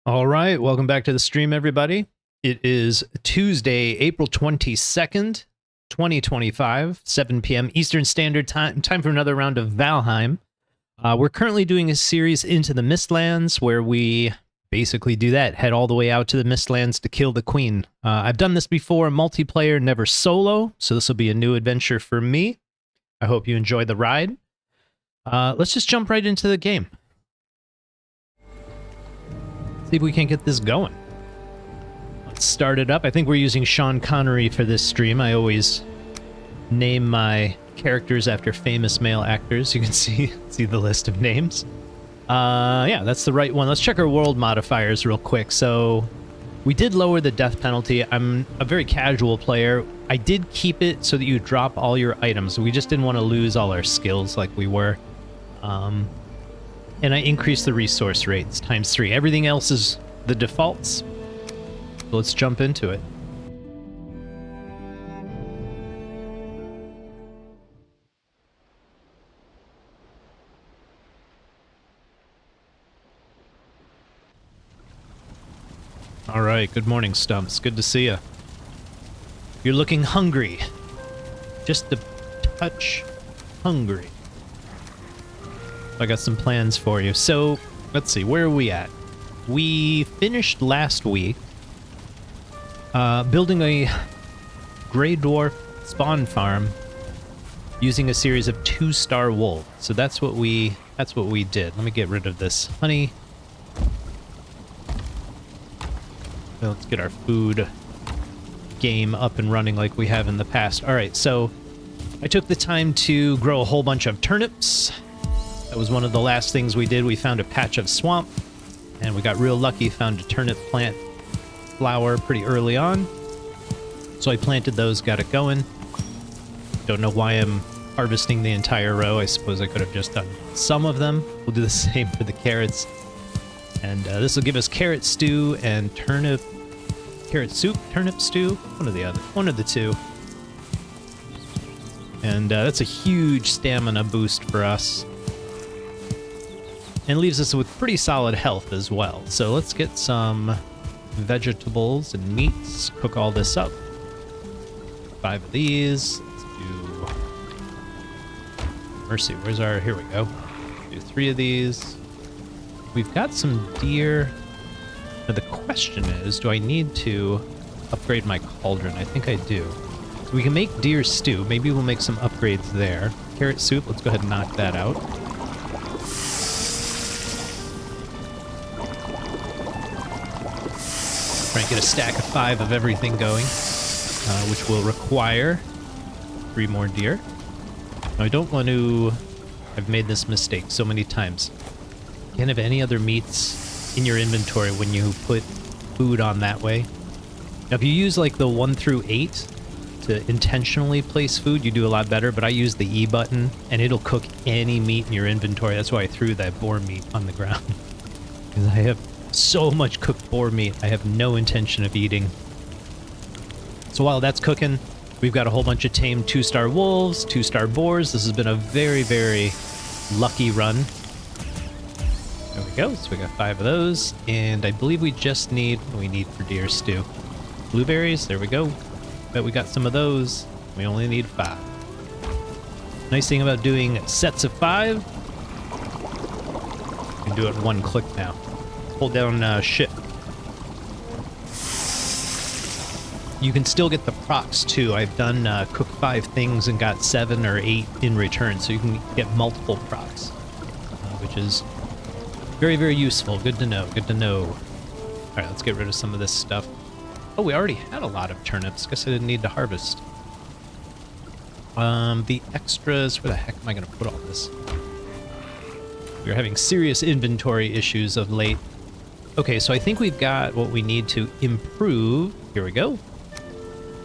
All right, welcome back to the stream, everybody. It is Tuesday, April 22nd, 2025, 7 p.m. Eastern Standard Time. Time for another round of Valheim. We're currently doing a series into the Mistlands where we basically do that, head all the way out to the Mistlands to kill the queen. I've done this before, multiplayer, never solo, so this will be a new adventure for me. I hope you enjoy the ride. Let's just jump right into the game. See if we can't get this going. Let's start it up. I think we're using Sean Connery for this stream. I always name my characters after famous male actors. You can see the list of names. Yeah, that's the right one. Let's check our world modifiers real quick. So we did lower the death penalty. I'm a very casual player. I did keep it so that you drop all your items. We just didn't want to lose all our skills like we were. And I increased the resource rates ×3. Everything else is the defaults. So let's jump into it. All right, good morning, Stumps. Good to see you. You're looking hungry. Just a touch hungry. I got some plans for you. So, let's see, where are we at? We finished last week building a gray dwarf spawn farm using a series of 2-star wolves. So that's what we did. Let me get rid of this honey. Well, let's get our food game up and running like we have in the past. All right, so I took the time to grow a whole bunch of turnips. That was one of the last things we did. We found a patch of swamp, and we got real lucky, found a turnip plant flower pretty early on. So I planted those, got it going. Don't know why I'm harvesting the entire row. I suppose I could have just done some of them. We'll do the same for the carrots. And this will give us carrot stew and carrot soup, turnip stew, one of the two. And that's a huge stamina boost for us. And leaves us with pretty solid health as well. So let's get some vegetables and meats, cook all this up. 5 of these. Let's do... Mercy, where's our... Here we go. Do 3 of these. We've got some deer. Now the question is, do I need to upgrade my cauldron? I think I do. So we can make deer stew. Maybe we'll make some upgrades there. Carrot soup, let's go ahead and knock that out. Try and get a stack of 5 of everything going, which will require 3 more deer. Now, I don't want to... I've made this mistake so many times. You can't have any other meats in your inventory when you put food on that way. Now, if you use like the 1 through 8 to intentionally place food, you do a lot better, but I use the E button, and it'll cook any meat in your inventory. That's why I threw that boar meat on the ground. Because I have so much cooked boar meat, I have no intention of eating. So while that's cooking, we've got a whole bunch of tamed 2-star wolves, 2-star boars. This has been a very, very lucky run. There we go. So we got 5 of those, and I believe we just need, what do we need for deer stew? Blueberries, there we go. Bet we got some of those. We only need 5. Nice thing about doing sets of 5, you can do it in 1 click now. Hold down shift. You can still get the procs too. I've done cook 5 things and got 7 or 8 in return, so you can get multiple procs, which is very, very useful. Good to know. Good to know. All right, let's get rid of some of this stuff. Oh, we already had a lot of turnips. Guess I didn't need to harvest. The extras. Where the heck am I going to put all this? We're having serious inventory issues of late. Okay, so I think we've got what we need to improve. Here we go.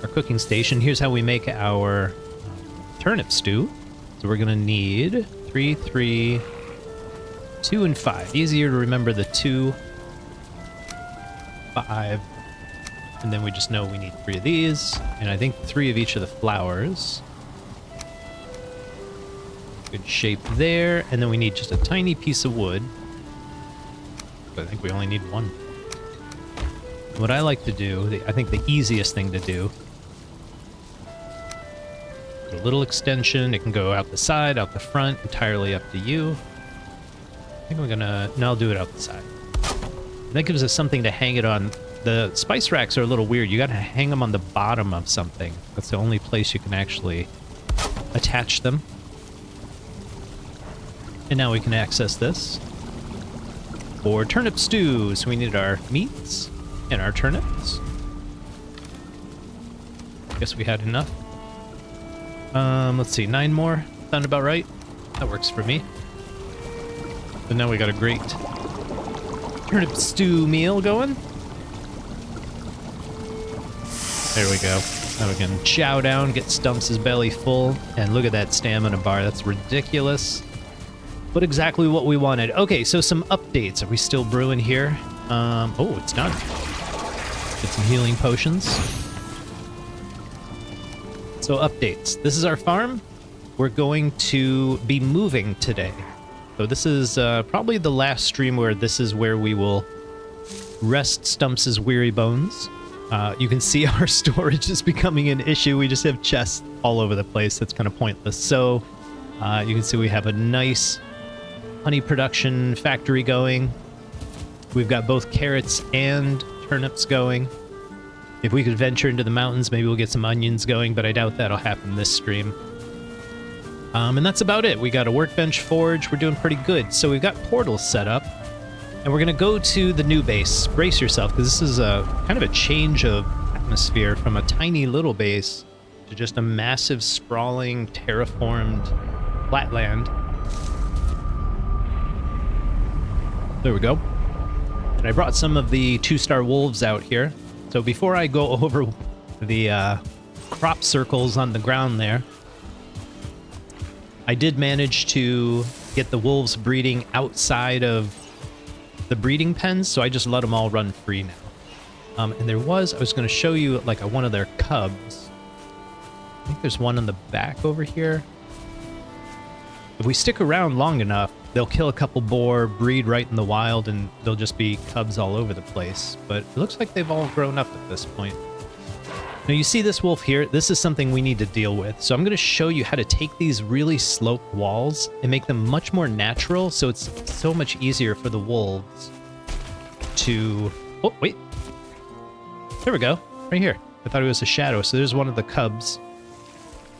Our cooking station. Here's how we make our turnip stew. So we're going to need 3, 3, 2, and 5. Easier to remember the 2, 5. And then we just know we need 3 of these. And I think 3 of each of the flowers. Good shape there. And then we need just a tiny piece of wood. But I think we only need 1. What I like to do, I think the easiest thing to do, a little extension. It can go out the side, out the front, entirely up to you. I think I'm gonna, no, I'll do it out the side. That gives us something to hang it on. The spice racks are a little weird. You gotta hang them on the bottom of something. That's the only place you can actually attach them. And now we can access this for turnip stew. So we need our meats and our turnips. Guess we had enough. Let's see, 9 more. Sound about right? That works for me. And now we got a great turnip stew meal going. There we go. Now we can chow down, get Stumps' belly full, and look at that stamina bar. That's ridiculous. But exactly what we wanted. Okay, so some updates. Are we still brewing here? Oh, it's done. Get some healing potions. So updates. This is our farm. We're going to be moving today. So this is probably the last stream where this is where we will rest Stumps' weary bones. You can see our storage is becoming an issue. We just have chests all over the place. That's kind of pointless. So you can see we have a nice honey production factory going. We've got both carrots and turnips going. If we could venture into the mountains, maybe we'll get some onions going, but I doubt that'll happen this stream. And that's about it. We got a workbench forge. We're doing pretty good. So we've got portals set up, and we're going to go to the new base. Brace yourself, because this is a kind of a change of atmosphere from a tiny little base to just a massive, sprawling, terraformed flatland. There we go. And I brought some of the 2-star wolves out here. So before I go over the crop circles on the ground there, I did manage to get the wolves breeding outside of the breeding pens, so I just let them all run free now. And there was, I was going to show you like one of their cubs. I think there's one in the back over here. If we stick around long enough, they'll kill a couple boar, breed right in the wild, and they'll just be cubs all over the place. But it looks like they've all grown up at this point. Now you see this wolf here, this is something we need to deal with. So I'm going to show you how to take these really sloped walls and make them much more natural, so it's so much easier for the wolves to... Oh, wait. There we go, right here. I thought it was a shadow, so there's one of the cubs.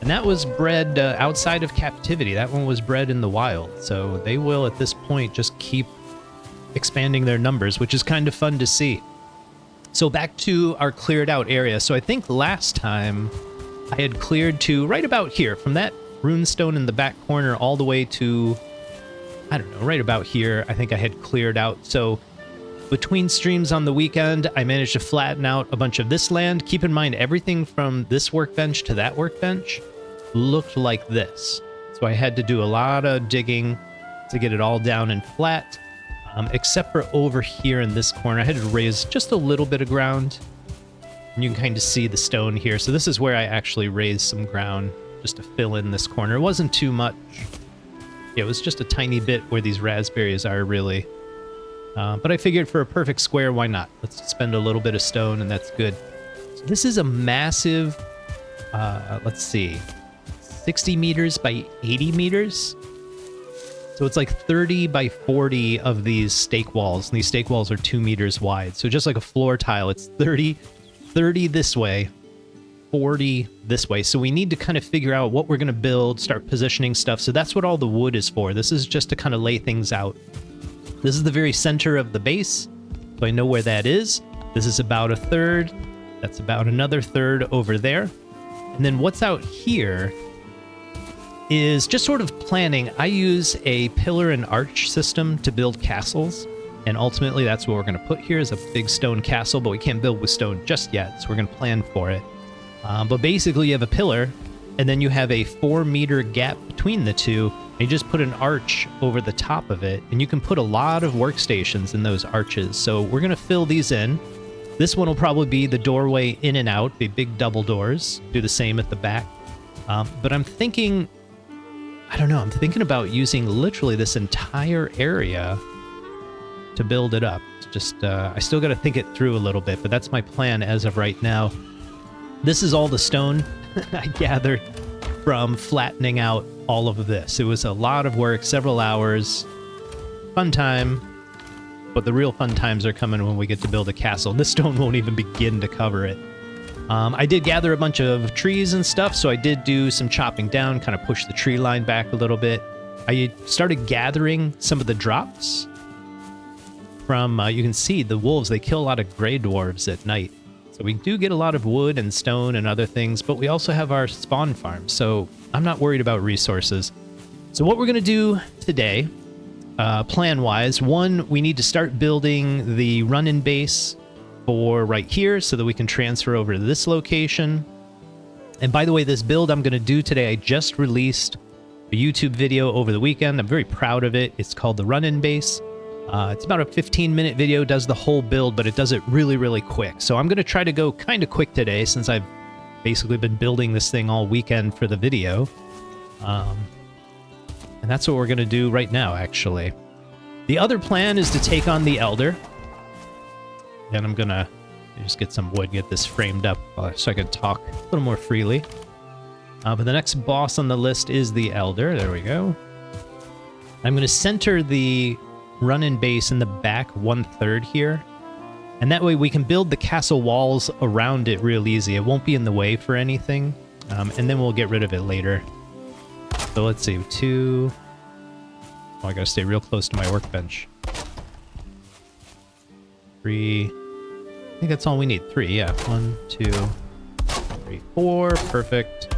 And that was bred outside of captivity. That one was bred in the wild. So they will, at this point, just keep expanding their numbers, which is kind of fun to see. So back to our cleared out area. So I think last time I had cleared to right about here, from that runestone in the back corner all the way to, I don't know, right about here, I think I had cleared out. So between streams on the weekend, I managed to flatten out a bunch of this land. Keep in mind, everything from this workbench to that workbench looked like this. So I had to do a lot of digging to get it all down and flat. Except for over here in this corner, I had to raise just a little bit of ground. And you can kind of see the stone here. So this is where I actually raised some ground just to fill in this corner. It wasn't too much. Yeah, it was just a tiny bit where these raspberries are, really. But I figured for a perfect square, why not? Let's spend a little bit of stone, and that's good. So this is a massive, let's see, 60 meters by 80 meters. So it's like 30 by 40 of these stake walls, and these stake walls are 2 meters wide. So just like a floor tile, it's 30 this way, 40 this way. So we need to kind of figure out what we're going to build, start positioning stuff. So that's what all the wood is for. This is just to kind of lay things out. This is the very center of the base, so I know where that is. This is about a third. That's about another third over there. And then what's out here is just sort of planning. I use a pillar and arch system to build castles, and ultimately that's what we're going to put here is a big stone castle, but we can't build with stone just yet, so we're going to plan for it. But basically you have a pillar, and then you have a 4-meter gap between the two, and you just put an arch over the top of it, and you can put a lot of workstations in those arches. So we're going to fill these in. This one will probably be the doorway in and out, be big double doors. Do the same at the back. But I'm thinking... I don't know, I'm thinking about using literally this entire area to build it up. It's just, I still got to think it through a little bit, but that's my plan as of right now. This is all the stone I gathered from flattening out all of this. It was a lot of work, several hours, fun time, but the real fun times are coming when we get to build a castle. This stone won't even begin to cover it. I did gather a bunch of trees and stuff, so I did do some chopping down, kind of push the tree line back a little bit. I started gathering some of the drops from, you can see the wolves, they kill a lot of gray dwarves at night. So we do get a lot of wood and stone and other things, but we also have our spawn farm, so I'm not worried about resources. So what we're going to do today, plan-wise, one, we need to start building the run-in base for right here so that we can transfer over to this location. And by the way, this build I'm going to do today, I just released a YouTube video over the weekend. I'm very proud of it. It's called the run-in base. It's about a 15-minute video, does the whole build, but it does it really, really quick. So I'm going to try to go kind of quick today since I've basically been building this thing all weekend for the video. And that's what we're going to do right now, actually. The other plan is to take on the Elder. And I'm going to just get some wood, get this framed up so I can talk a little more freely. But the next boss on the list is the Elder. There we go. I'm going to center the run-in base in the back 1/3 here. And that way we can build the castle walls around it real easy. It won't be in the way for anything. And then we'll get rid of it later. So let's see, 2... Oh, I gotta stay real close to my workbench. 3... I think that's all we need. 3, yeah. 1, 2, 3, 4. Perfect.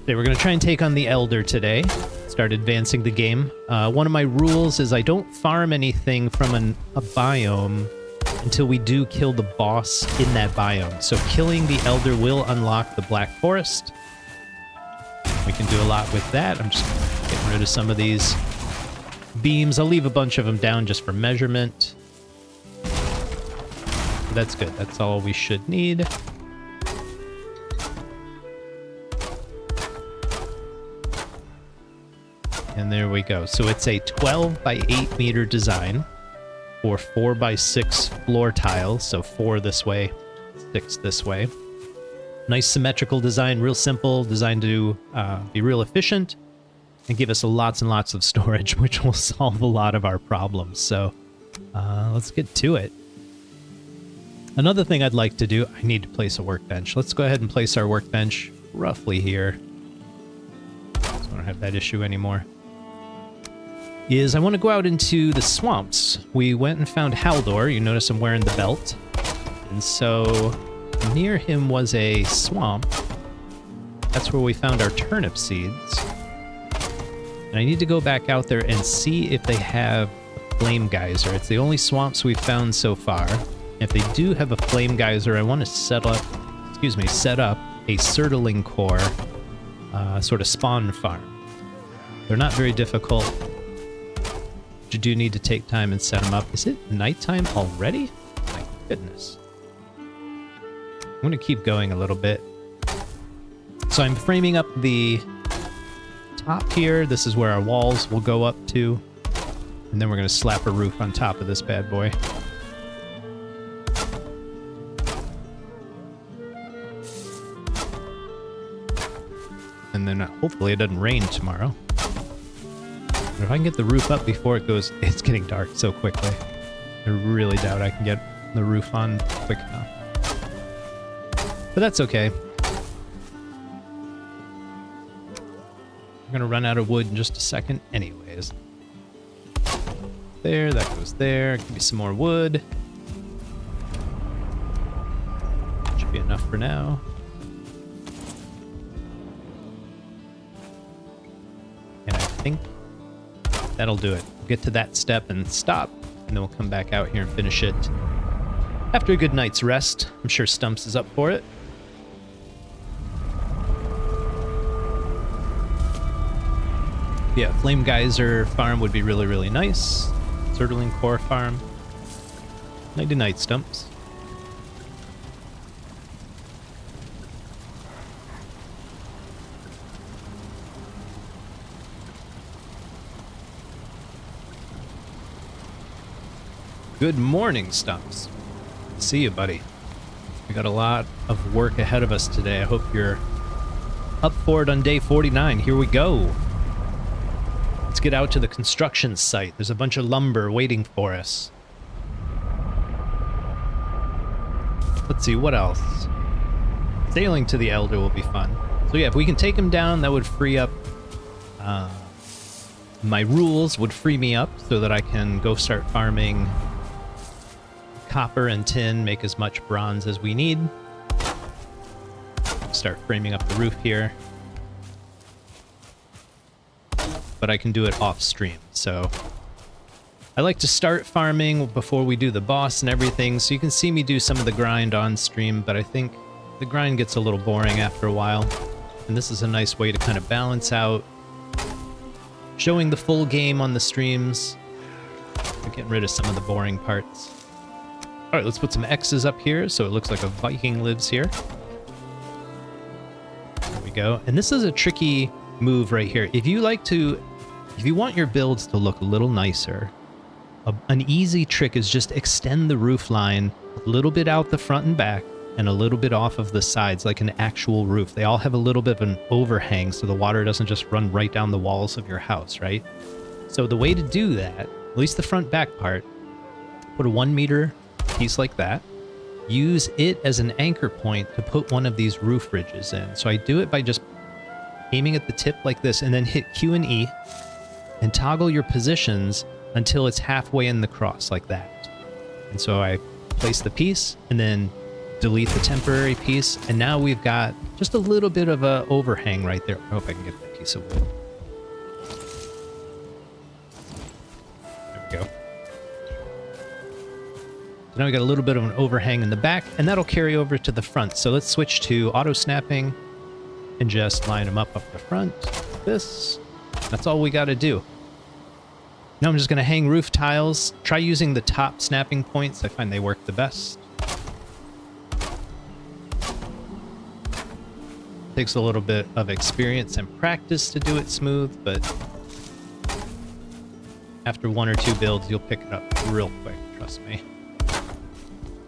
Okay, we're gonna try and take on the Elder today. Start advancing the game. One of my rules is I don't farm anything from a biome until we do kill the boss in that biome. So killing the Elder will unlock the Black Forest. We can do a lot with that. I'm just getting rid of some of these beams. I'll leave a bunch of them down just for measurement. That's good. That's all we should need. And there we go. So it's a 12 by 8 meter design for 4 by 6 floor tiles. So 4 this way, 6 this way. Nice symmetrical design, real simple, designed to be real efficient and give us lots and lots of storage, which will solve a lot of our problems. So let's get to it. Another thing I'd like to do, I need to place a workbench. Let's go ahead and place our workbench roughly here. So I don't have that issue anymore. Is I want to go out into the swamps. We went and found Haldor. You notice I'm wearing the belt. And so near him was a swamp. That's where we found our turnip seeds. And I need to go back out there and see if they have a flame geyser. It's the only swamps we've found so far. If they do have a flame geyser, I want to set up a surtling core sort of spawn farm. They're not very difficult. You do need to take time and set them up. Is it nighttime already? My goodness. I'm going to keep going a little bit. So I'm framing up the top here. This is where our walls will go up to. And then we're going to slap a roof on top of this bad boy. And then hopefully it doesn't rain tomorrow. But if I can get the roof up before it goes... It's getting dark so quickly. I really doubt I can get the roof on quick enough. But that's okay. We're going to run out of wood in just a second anyways. There, that goes there. Give me some more wood. Should be enough for now. And I think that'll do it. We'll get to that step and stop, and then we'll come back out here and finish it after a good night's rest. I'm sure Stumps is up for it. Yeah, Flame Geyser farm would be really, really nice. Surtling core farm. Nighty night, Stumps. Good morning, Stumps. See you, buddy. We got a lot of work ahead of us today. I hope you're up for it on day 49. Here we go. Let's get out to the construction site. There's a bunch of lumber waiting for us. Let's see, what else? Sailing to the Elder will be fun. So yeah, if we can take him down, that would free up... my rules would free me up so that I can go start farming copper and tin, make as much bronze as we need. Start framing up the roof here. But I can do it off stream, so I like to start farming before we do the boss and everything, so you can see me do some of the grind on stream, but I think the grind gets a little boring after a while, and this is a nice way to kind of balance out showing the full game on the streams, getting rid of some of the boring parts. All right, let's put some X's up here so it looks like a Viking lives here. There we go. And this is a tricky move right here. If you want your builds to look a little nicer, an easy trick is just extend the roof line a little bit out the front and back and a little bit off of the sides like an actual roof. They all have a little bit of an overhang so the water doesn't just run right down the walls of your house, right? So the way to do that, at least the front back part, put a 1 meter piece like that. Use it as an anchor point to put one of these roof ridges in. So I do it by just aiming at the tip like this and then hit Q and E and toggle your positions until it's halfway in the cross like that. And so I place the piece and then delete the temporary piece, and now we've got just a little bit of a overhang right there. I hope I can get that piece of wood. There we go. So now we got a little bit of an overhang in the back, and that'll carry over to the front. So let's switch to auto snapping and just line them up the front. This. That's all we got to do. Now I'm just going to hang roof tiles. Try using the top snapping points. I find they work the best. Takes a little bit of experience and practice to do it smooth, but after 1 or 2 builds, you'll pick it up real quick, trust me.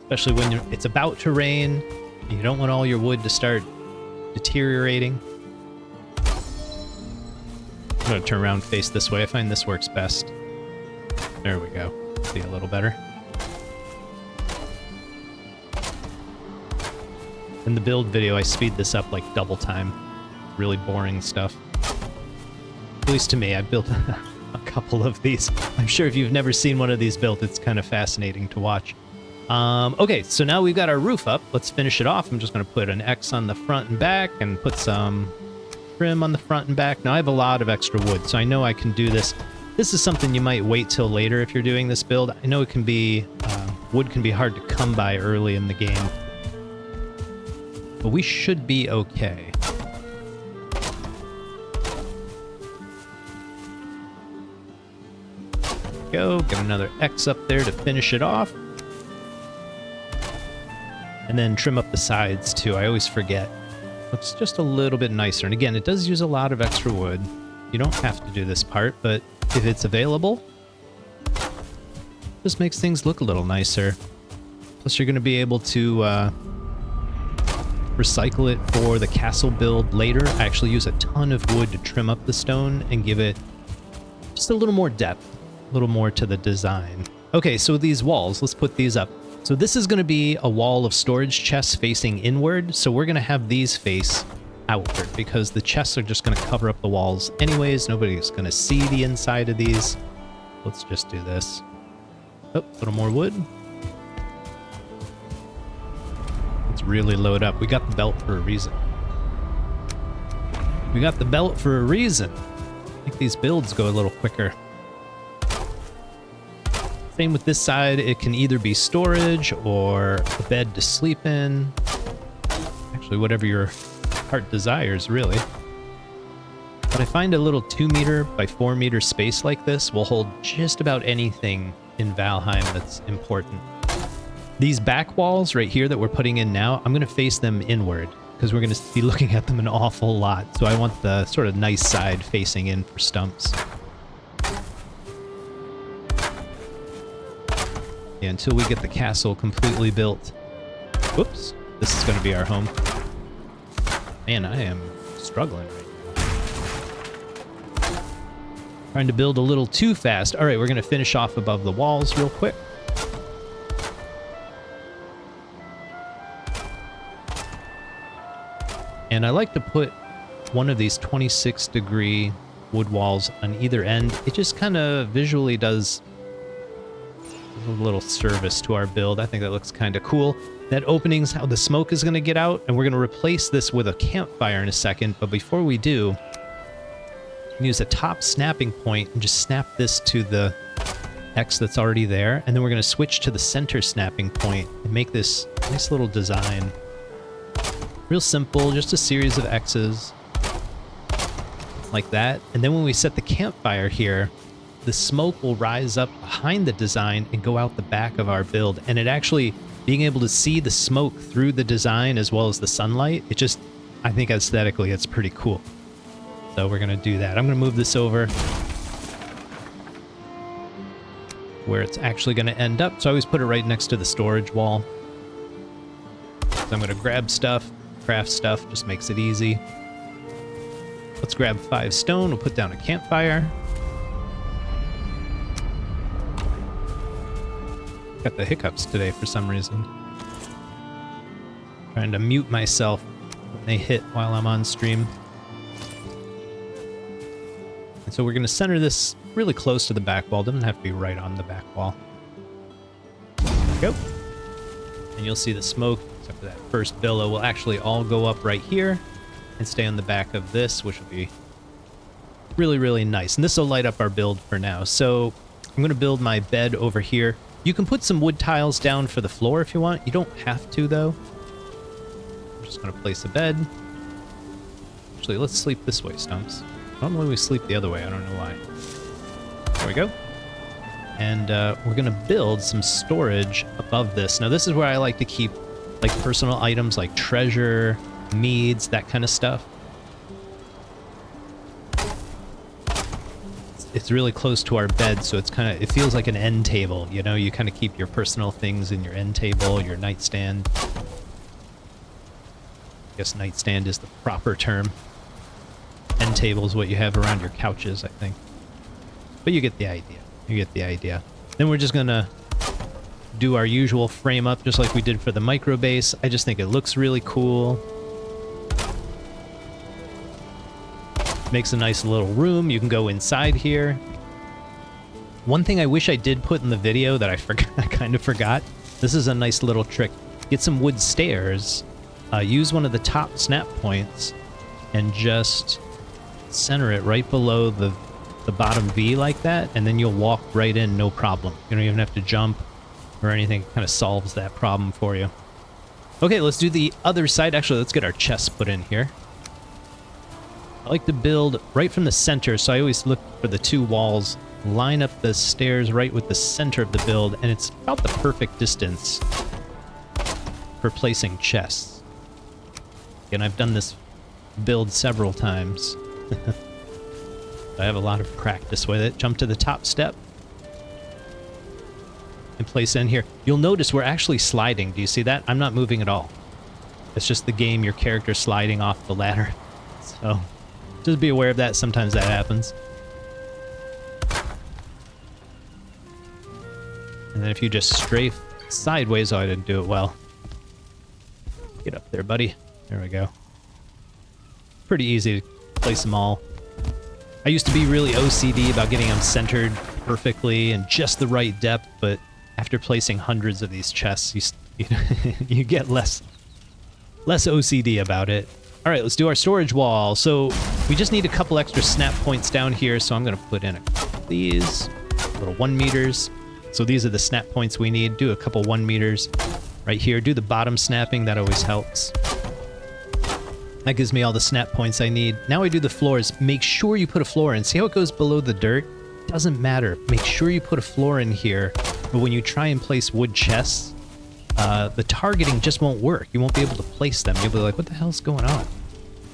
Especially when it's about to rain, you don't want all your wood to start deteriorating. I'm gonna turn around and face this way. I find this works best. There we go. See a little better. In the build video, I speed this up like double time. Really boring stuff. At least to me, I've built a couple of these. I'm sure if you've never seen one of these built, it's kind of fascinating to watch. Okay, so now we've got our roof up. Let's finish it off. I'm just going to put an X on the front and back and put some trim on the front and back. Now, I have a lot of extra wood, so I know I can do this. This is something you might wait till later if you're doing this build. I know it can be, wood can be hard to come by early in the game. But we should be okay. Go, get another X up there to finish it off. And then trim up the sides too. I always forget. Looks just a little bit nicer. And again, it does use a lot of extra wood. You don't have to do this part, but if it's available, just makes things look a little nicer. Plus you're going to be able to recycle it for the castle build later. I actually use a ton of wood to trim up the stone and give it just a little more depth, a little more to the design. Okay, so these walls, let's put these up. So this is going to be a wall of storage chests facing inward, so we're going to have these face outward because the chests are just going to cover up the walls anyways. Nobody's going to see the inside of these. Let's just do this. Oh, a little more wood. Really load up. We got the belt for a reason. We got the belt for a reason. Make these builds go a little quicker. Same with this side. It can either be storage or a bed to sleep in. Actually, whatever your heart desires, really. But I find a little 2 meter by 4 meter space like this will hold just about anything in Valheim that's important. These back walls right here that we're putting in now, I'm going to face them inward because we're going to be looking at them an awful lot. So I want the sort of nice side facing in for Stumps. Yeah, until we get the castle completely built. Whoops. This is going to be our home. Man, I am struggling right now. Trying to build a little too fast. All right, we're going to finish off above the walls real quick. And I like to put one of these 26-degree wood walls on either end. It just kind of visually does a little service to our build. I think that looks kind of cool. That opening's how the smoke is going to get out, and we're going to replace this with a campfire in a second. But before we do, use a top snapping point and just snap this to the X that's already there. And then we're going to switch to the center snapping point and make this nice little design. Real simple, just a series of X's like that. And then when we set the campfire here, the smoke will rise up behind the design and go out the back of our build. And it actually, being able to see the smoke through the design as well as the sunlight, it just, I think aesthetically, it's pretty cool. So we're going to do that. I'm going to move this over where it's actually going to end up. So I always put it right next to the storage wall. So I'm going to grab stuff, craft stuff, just makes it easy. Let's grab 5 stone. We'll put down a campfire. Got the hiccups today for some reason. Trying to mute myself when they hit while I'm on stream. And so we're going to center this really close to the back wall. Doesn't have to be right on the back wall. There we go. And you'll see the smoke, except for that first billow, will actually all go up right here and stay on the back of this, which will be really, really nice. And this will light up our build for now. So I'm going to build my bed over here. You can put some wood tiles down for the floor if you want. You don't have to, though. I'm just going to place a bed. Actually, let's sleep this way, Stumps. Normally we sleep the other way. I don't know why. There we go. And we're going to build some storage above this. Now, this is where I like to keep like personal items like treasure, meads, that kind of stuff. It's really close to our bed, so it's kind of, it feels like an end table, you know? You kind of keep your personal things in your end table, your nightstand. I guess nightstand is the proper term. End table is what you have around your couches, I think. But you get the idea. You get the idea. Then we're just gonna do our usual frame up, just like we did for the micro base. I just think it looks really cool. Makes a nice little room. You can go inside here. One thing I wish I did put in the video that I forgot, I kind of forgot. This is a nice little trick. Get some wood stairs. Use one of the top snap points and just center it right below the bottom V like that, and then you'll walk right in, no problem. You don't even have to jump or anything. It kind of solves that problem for you. Okay, let's do the other side. Actually, let's get our chests put in here. I like to build right from the center, so I always look for the 2 walls, line up the stairs right with the center of the build, and it's about the perfect distance for placing chests. And I've done this build several times. I have a lot of practice with it. Jump to the top step and place in here. You'll notice we're actually sliding. Do you see that? I'm not moving at all. It's just the game, your character sliding off the ladder. So just be aware of that. Sometimes that happens. And then if you just strafe sideways, oh, I didn't do it well. Get up there, buddy. There we go. Pretty easy to place them all. I used to be really OCD about getting them centered perfectly and just the right depth, but after placing hundreds of these chests, you get less OCD about it. All right, let's do our storage wall. So we just need a couple extra snap points down here, so I'm going to put in a couple of these, little 1 meters. So these are the snap points we need. Do a couple 1 meters right here. Do the bottom snapping, that always helps. That gives me all the snap points I need. Now I do the floors. Make sure you put a floor in. See how it goes below the dirt? Doesn't matter. Make sure you put a floor in here. But when you try and place wood chests, the targeting just won't work. You won't be able to place them. You'll be like, what the hell's going on?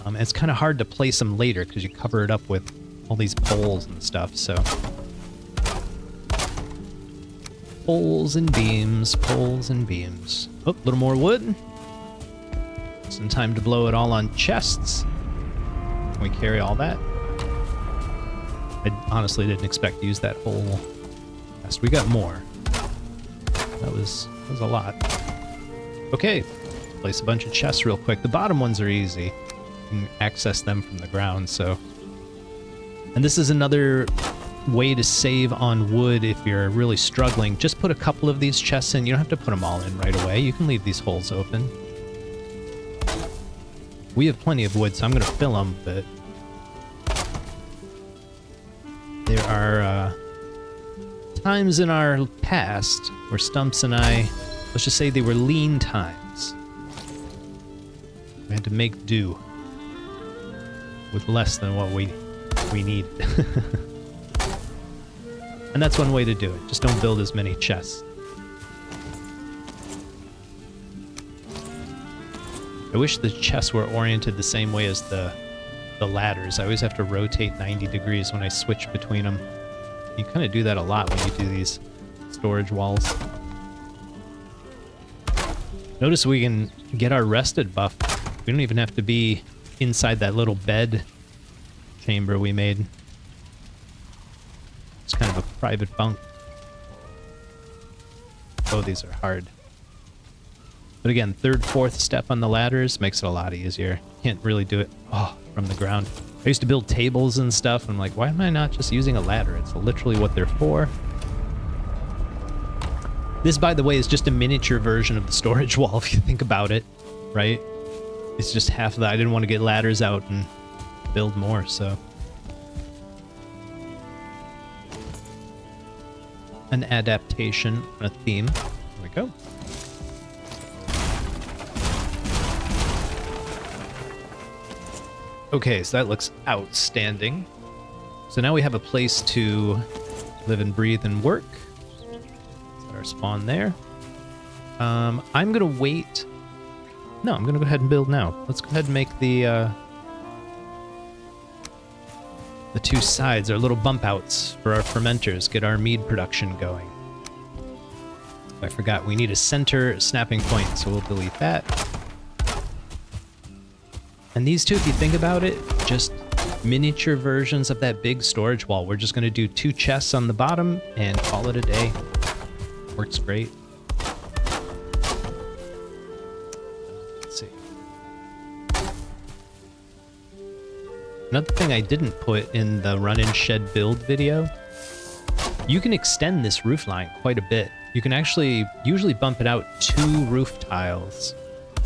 And it's kind of hard to place them later because you cover it up with all these poles and stuff. So Poles and beams, poles and beams. Oh, a little more wood. Some time to blow it all on chests. Can we carry all that? I honestly didn't expect to use that whole chest. We got more. That was a lot. Okay, place a bunch of chests real quick. The bottom ones are easy. You can access them from the ground, so. And this is another way to save on wood if you're really struggling. Just put a couple of these chests in. You don't have to put them all in right away. You can leave these holes open. We have plenty of wood, so I'm going to fill them, but there are times in our past where Stumps and I, let's just say they were lean times. We had to make do with less than what we need. And that's one way to do it. Just don't build as many chests. I wish the chests were oriented the same way as the ladders. I always have to rotate 90 degrees when I switch between them. You kind of do that a lot when you do these storage walls. Notice we can get our rested buff. We don't even have to be inside that little bed chamber we made. It's kind of a private bunk. Oh, these are hard. But again, third, fourth step on the ladders makes it a lot easier. Can't really do it from the ground. I used to build tables and stuff. I'm like, why am I not just using a ladder? It's literally what they're for. This, by the way, is just a miniature version of the storage wall, if you think about it, right? It's just half of that. I didn't want to get ladders out and build more, so. An adaptation, a theme. There we go. Okay, so that looks outstanding. So now we have a place to live and breathe and work. Set our spawn there. I'm gonna wait. No, I'm gonna go ahead and build now. Let's go ahead and make the two sides, our little bump outs for our fermenters, get our mead production going. I forgot, we need a center snapping point, so we'll delete that. And these two, if you think about it, just miniature versions of that big storage wall. We're just going to do 2 chests on the bottom and call it a day. Works great. Let's see. Another thing I didn't put in the run-in shed build video, you can extend this roof line quite a bit. You can actually usually bump it out 2 roof tiles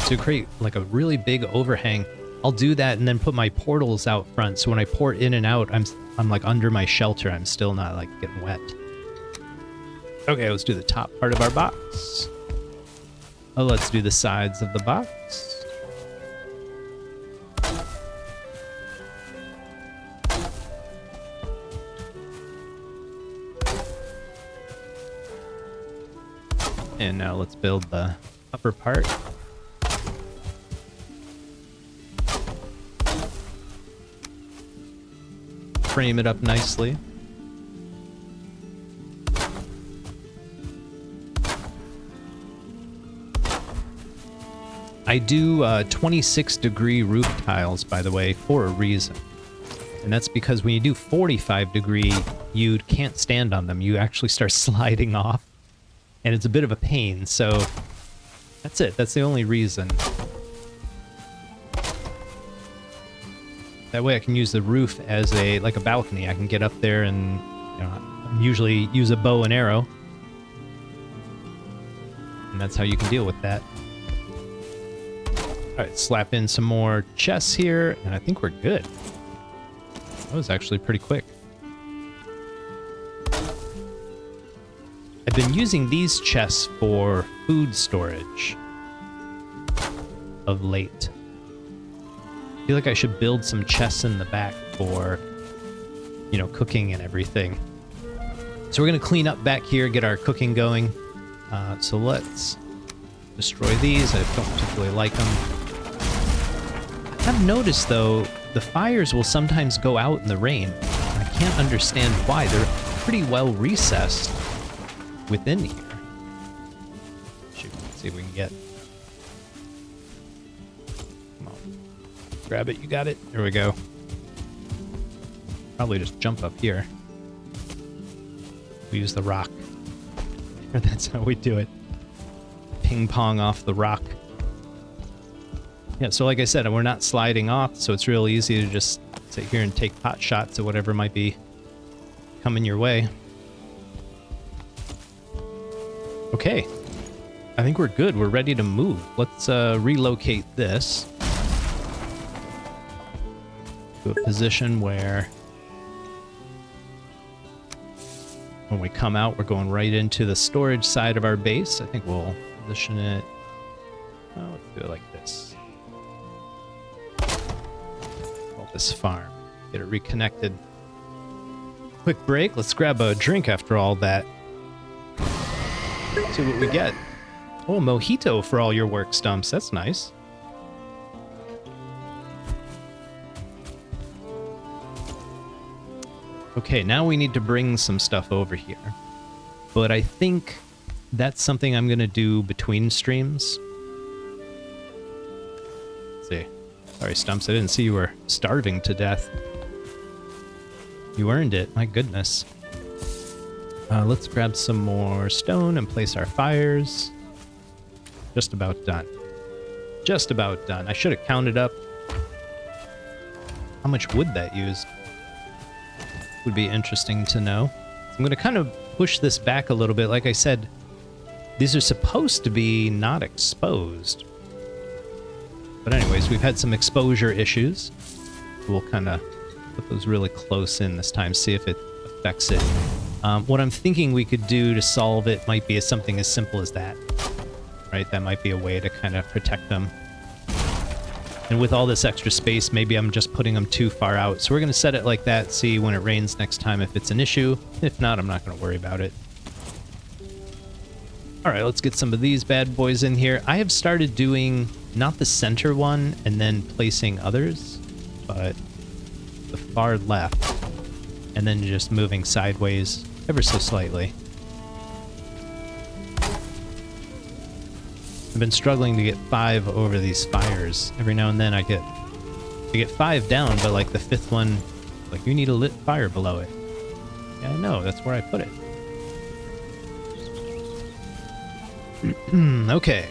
to create like a really big overhang. I'll do that and then put my portals out front, so when I port in and out, I'm like under my shelter. I'm still not like getting wet. Okay, let's do the top part of our box. Oh, let's do the sides of the box. And now let's build the upper part. Frame it up nicely. I do 26-degree roof tiles, by the way, for a reason. And that's because when you do 45-degree, you can't stand on them. You actually start sliding off. And it's a bit of a pain, so that's it. That's the only reason. That way I can use the roof as like a balcony. I can get up there and usually use a bow and arrow. And that's how you can deal with that. Alright, slap in some more chests here, and I think we're good. That was actually pretty quick. I've been using these chests for food storage of late. I feel like I should build some chests in the back for, cooking and everything. So we're going to clean up back here, get our cooking going. So let's destroy these. I don't particularly like them. I've noticed, though, the fires will sometimes go out in the rain. I can't understand why. They're pretty well recessed within here. Let's see if we can get. Come on. Grab it. You got it. There we go. Probably just jump up here. We use the rock. That's how we do it. Ping pong off the rock. Yeah, so like I said, we're not sliding off, so it's real easy to just sit here and take pot shots at whatever might be coming your way. Okay. I think we're good. We're ready to move. Let's relocate this to a position where when we come out, we're going right into the storage side of our base. I think we'll position it. Oh, let's do it like this. Call this farm. Get it reconnected. Quick break. Let's grab a drink after all that. See what we get. Oh, mojito for all your work, Stumps. That's nice. Okay, now we need to bring some stuff over here. But I think that's something I'm going to do between streams. Let's see. Sorry, Stumps, I didn't see you were starving to death. You earned it, my goodness. Let's grab some more stone and place our fires. Just about done. Just about done. I should have counted up how much wood that used. Would be interesting to know. So I'm going to kind of push this back a little bit. Like I said, these are supposed to be not exposed. But anyways, we've had some exposure issues. We'll kind of put those really close in this time, see if it affects it. What I'm thinking we could do to solve it might be something as simple as that. Right? That might be a way to kind of protect them. And with all this extra space, maybe I'm just putting them too far out. So we're going to set it like that, see when it rains next time if it's an issue. If not, I'm not going to worry about it. All right, let's get some of these bad boys in here. I have started doing not the center one and then placing others, but the far left. And then just moving sideways ever so slightly. I've been struggling to get 5 over these fires. Every now and then I get 5 down, but like the 5th one, like you need a lit fire below it. Yeah, I know, that's where I put it. Okay.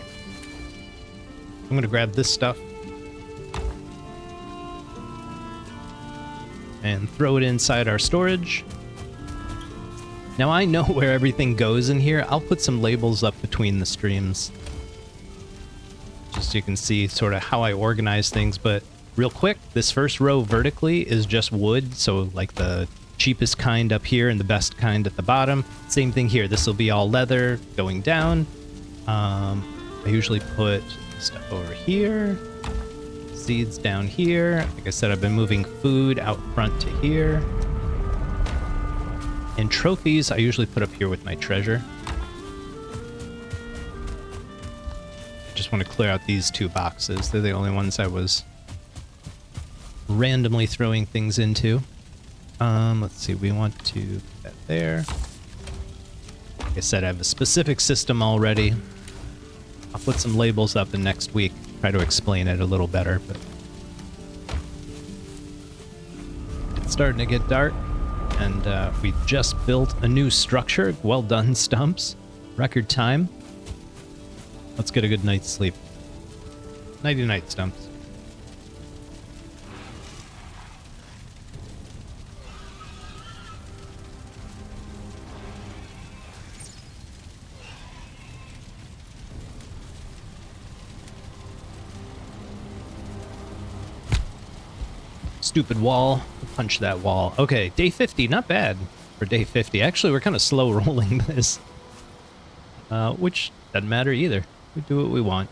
I'm gonna grab this stuff and throw it inside our storage. Now I know where everything goes in here. I'll put some labels up between the streams, just so you can see sort of how I organize things. But real quick, this first row vertically is just wood, so like the cheapest kind up here and the best kind at the bottom. Same thing here. This will be all leather going down. I usually put stuff over here, seeds down here. Like I said, I've been moving food out front to here. And trophies, I usually put up here with my treasure. Just want to clear out these 2 boxes. They're the only ones I was randomly throwing things into. Let's see, we want to put that there. Like I said, I have a specific system already. I'll put some labels up in next week, try to explain it a little better, but it's starting to get dark, and we just built a new structure. Well done, Stumps. Record time. Let's get a good night's sleep. Nighty-night, Stumps. Stupid wall. Punch that wall. Okay, day 50. Not bad for day 50. Actually, we're kind of slow rolling this. Which doesn't matter either. We do what we want.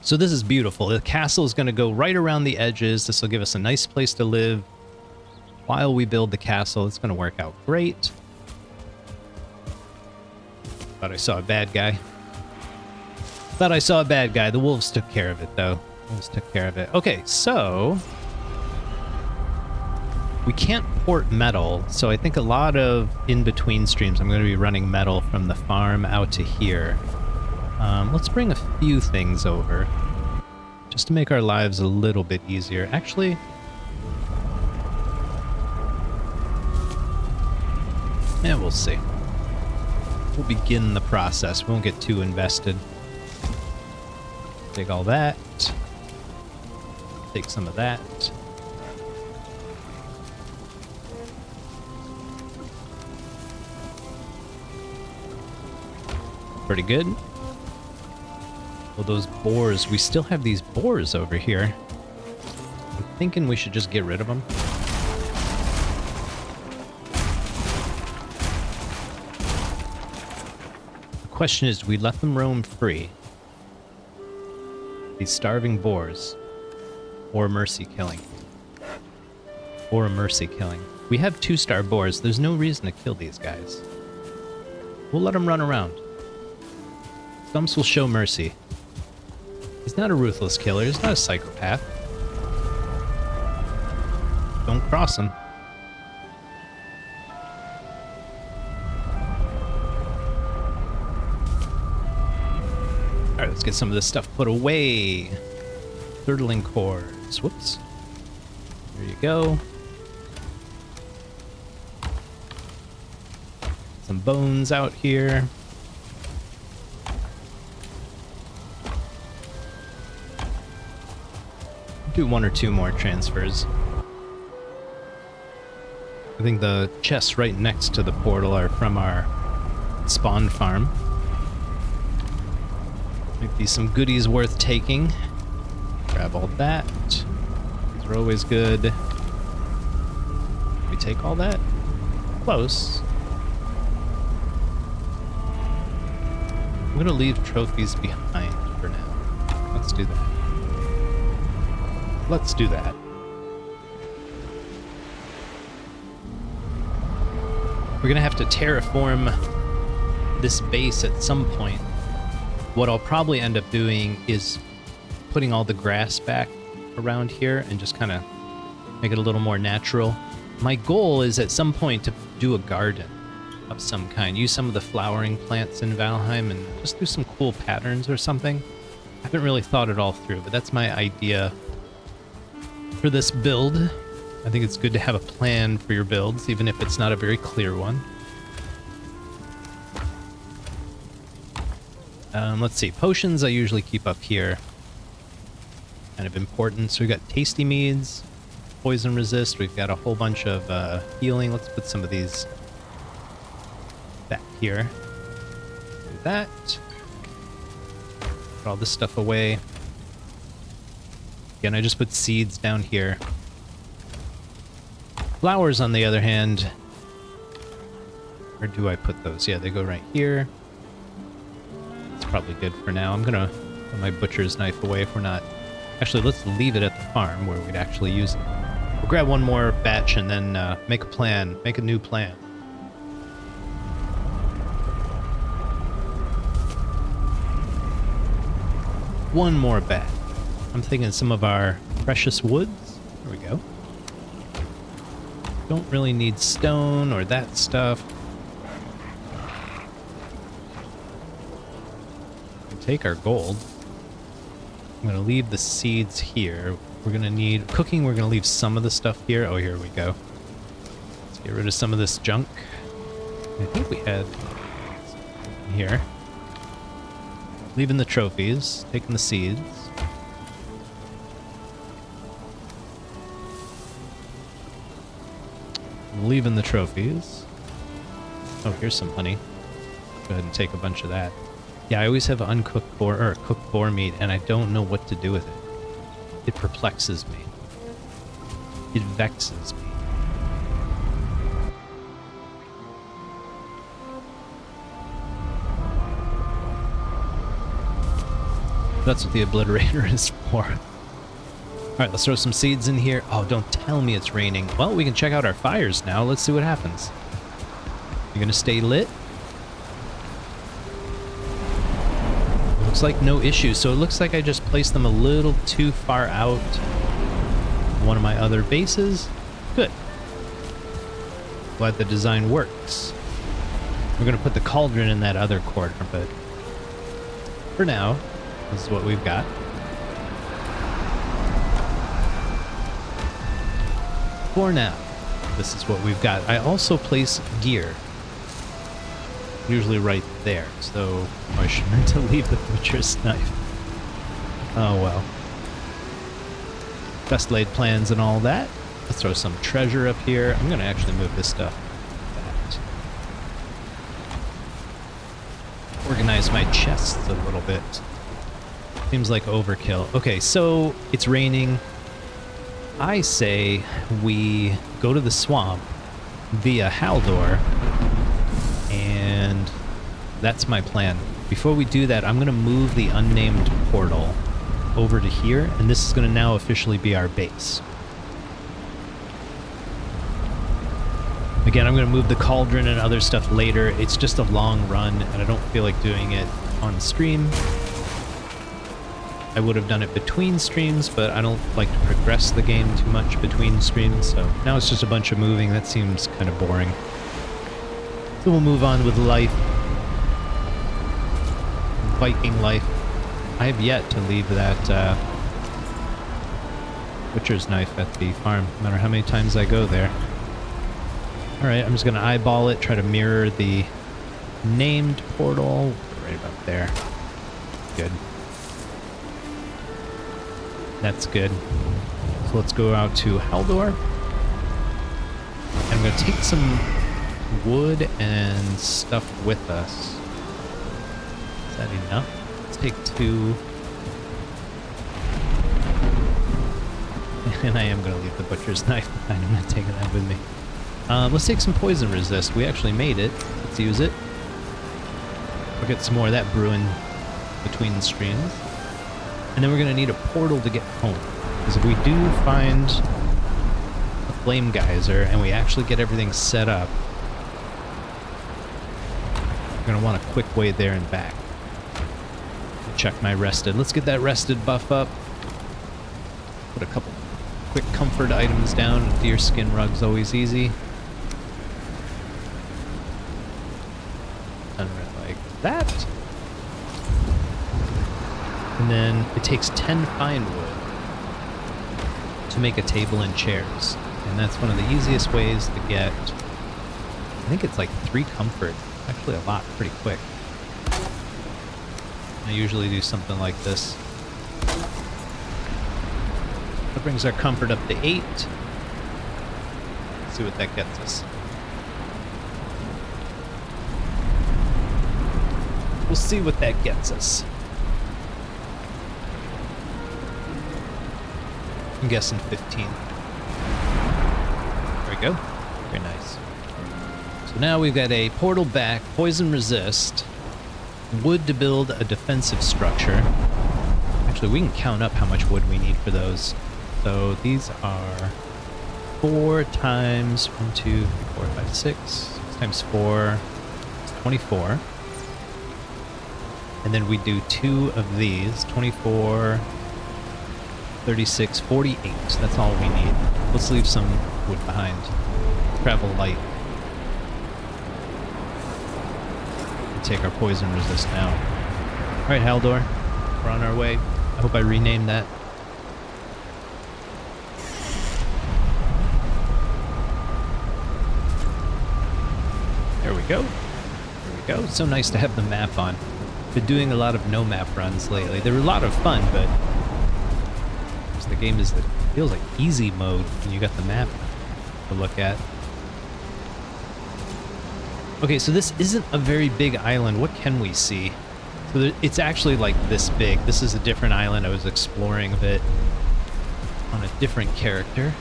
So this is beautiful. The castle is going to go right around the edges. This will give us a nice place to live while we build the castle. It's going to work out great. Thought I saw a bad guy. Thought I saw a bad guy. The wolves took care of it, though. Wolves took care of it. Okay, so we can't port metal, so I think a lot of in-between streams I'm going to be running metal from the farm out to here. Let's bring a few things over, just to make our lives a little bit easier. Actually, yeah, we'll see. We'll begin the process. We won't get too invested. Take all that. Take some of that. Pretty good. Well, those boars, we still have these boars over here. I'm thinking we should just get rid of them. The question is, do we let them roam free? These starving boars. Or mercy killing. Or a mercy killing. We have 2-star boars. There's no reason to kill these guys. We'll let them run around. Stumps will show mercy. He's not a ruthless killer. He's not a psychopath. Don't cross him. Alright, let's get some of this stuff put away. Surtling cores. Whoops. There you go. Some bones out here. Do 1 or 2 more transfers. I think the chests right next to the portal are from our spawn farm. Might be some goodies worth taking. Grab all that. These are always good. We take all that? Close. I'm gonna leave trophies behind for now. Let's do that. Let's do that. We're gonna have to terraform this base at some point. What I'll probably end up doing is putting all the grass back around here and just kind of make it a little more natural. My goal is at some point to do a garden of some kind. Use some of the flowering plants in Valheim and just do some cool patterns or something. I haven't really thought it all through, but that's my idea for this build. I think it's good to have a plan for your builds, even if it's not a very clear one. Let's see. Potions I usually keep up here. Kind of important. So we've got tasty meads, poison resist. We've got a whole bunch of healing. Let's put some of these back here. Do that. Put all this stuff away. Again, I just put seeds down here. Flowers, on the other hand, where do I put those? Yeah, they go right here. It's probably good for now. I'm gonna put my butcher's knife away if we're not... Actually, let's leave it at the farm where we'd actually use it. We'll grab one more batch and then make a plan. Make a new plan. One more batch. I'm thinking some of our precious woods. There we go. Don't really need stone or that stuff. We'll take our gold. I'm going to leave the seeds here. We're going to need cooking. We're going to leave some of the stuff here. Oh, here we go. Let's get rid of some of this junk. I think we had here. Leaving the trophies, taking the seeds. Leaving the trophies. Oh, here's some honey. Go ahead and take a bunch of that. Yeah, I always have uncooked boar or cooked boar meat, and I don't know what to do with it. It perplexes me. It vexes me. That's what the obliterator is for. Alright, let's throw some seeds in here. Oh, don't tell me it's raining. Well, we can check out our fires now. Let's see what happens. You're gonna stay lit? Looks like no issue. So it looks like I just placed them a little too far out. One of my other bases. Good. Glad the design works. We're gonna put the cauldron in that other corner, but for now, this is what we've got. For now, this is what we've got. I also place gear, usually right there, so I should meant to leave the butcher's knife. Oh well. Best laid plans and all that. Let's throw some treasure up here. I'm gonna actually move this stuff back. Organize my chests a little bit. Seems like overkill. Okay, so it's raining. I say we go to the swamp via Haldor, and that's my plan. Before we do that, I'm going to move the unnamed portal over to here, and this is going to now officially be our base. Again, I'm going to move the cauldron and other stuff later. It's just a long run, and I don't feel like doing it on stream. I would have done it between streams, but I don't like to progress the game too much between streams, so now it's just a bunch of moving. That seems kind of boring. So we'll move on with life. Viking life. I have yet to leave that butcher's knife at the farm, no matter how many times I go there. Alright, I'm just going to eyeball it, try to mirror the named portal. Right about there. Good. That's good. So let's go out to Haldor. And I'm going to take some wood and stuff with us. Is that enough? Let's take 2. And I am going to leave the butcher's knife behind. I'm not taking that with me. Let's take some poison resist. We actually made it. Let's use it. We'll get some more of that brewing between the streams. And then we're going to need a portal to get home. Because if we do find a flame geyser and we actually get everything set up, we're going to want a quick way there and back. Check my rested. Let's get that rested buff up. Put a couple quick comfort items down. Deer skin rug's always easy. Done it like that. And then it takes 10 fine wood to make a table and chairs. And that's one of the easiest ways to get, I think it's like 3 comfort. Actually a lot, pretty quick. I usually do something like this. That brings our comfort up to 8. Let's see what that gets us. We'll see what that gets us. I'm guessing 15. There we go. Very nice. So now we've got a portal back, poison resist, wood to build a defensive structure. Actually, we can count up how much wood we need for those. So these are 4 times 1, 2, 3, 4, 5, 6. 6 times 4 is 24. And then we do 2 of these, 24, 36, 48. That's all we need. Let's leave some wood behind. Travel light. We'll take our poison resist now. Alright, Haldor. We're on our way. I hope I renamed that. There we go. There we go. So nice to have the map on. Been doing a lot of no map runs lately. They're a lot of fun, but the game feels like easy mode when you got the map to look at. Okay, so this isn't a very big island. What can we see? So it's actually like this big. This is a different island. I was exploring a bit on a different character.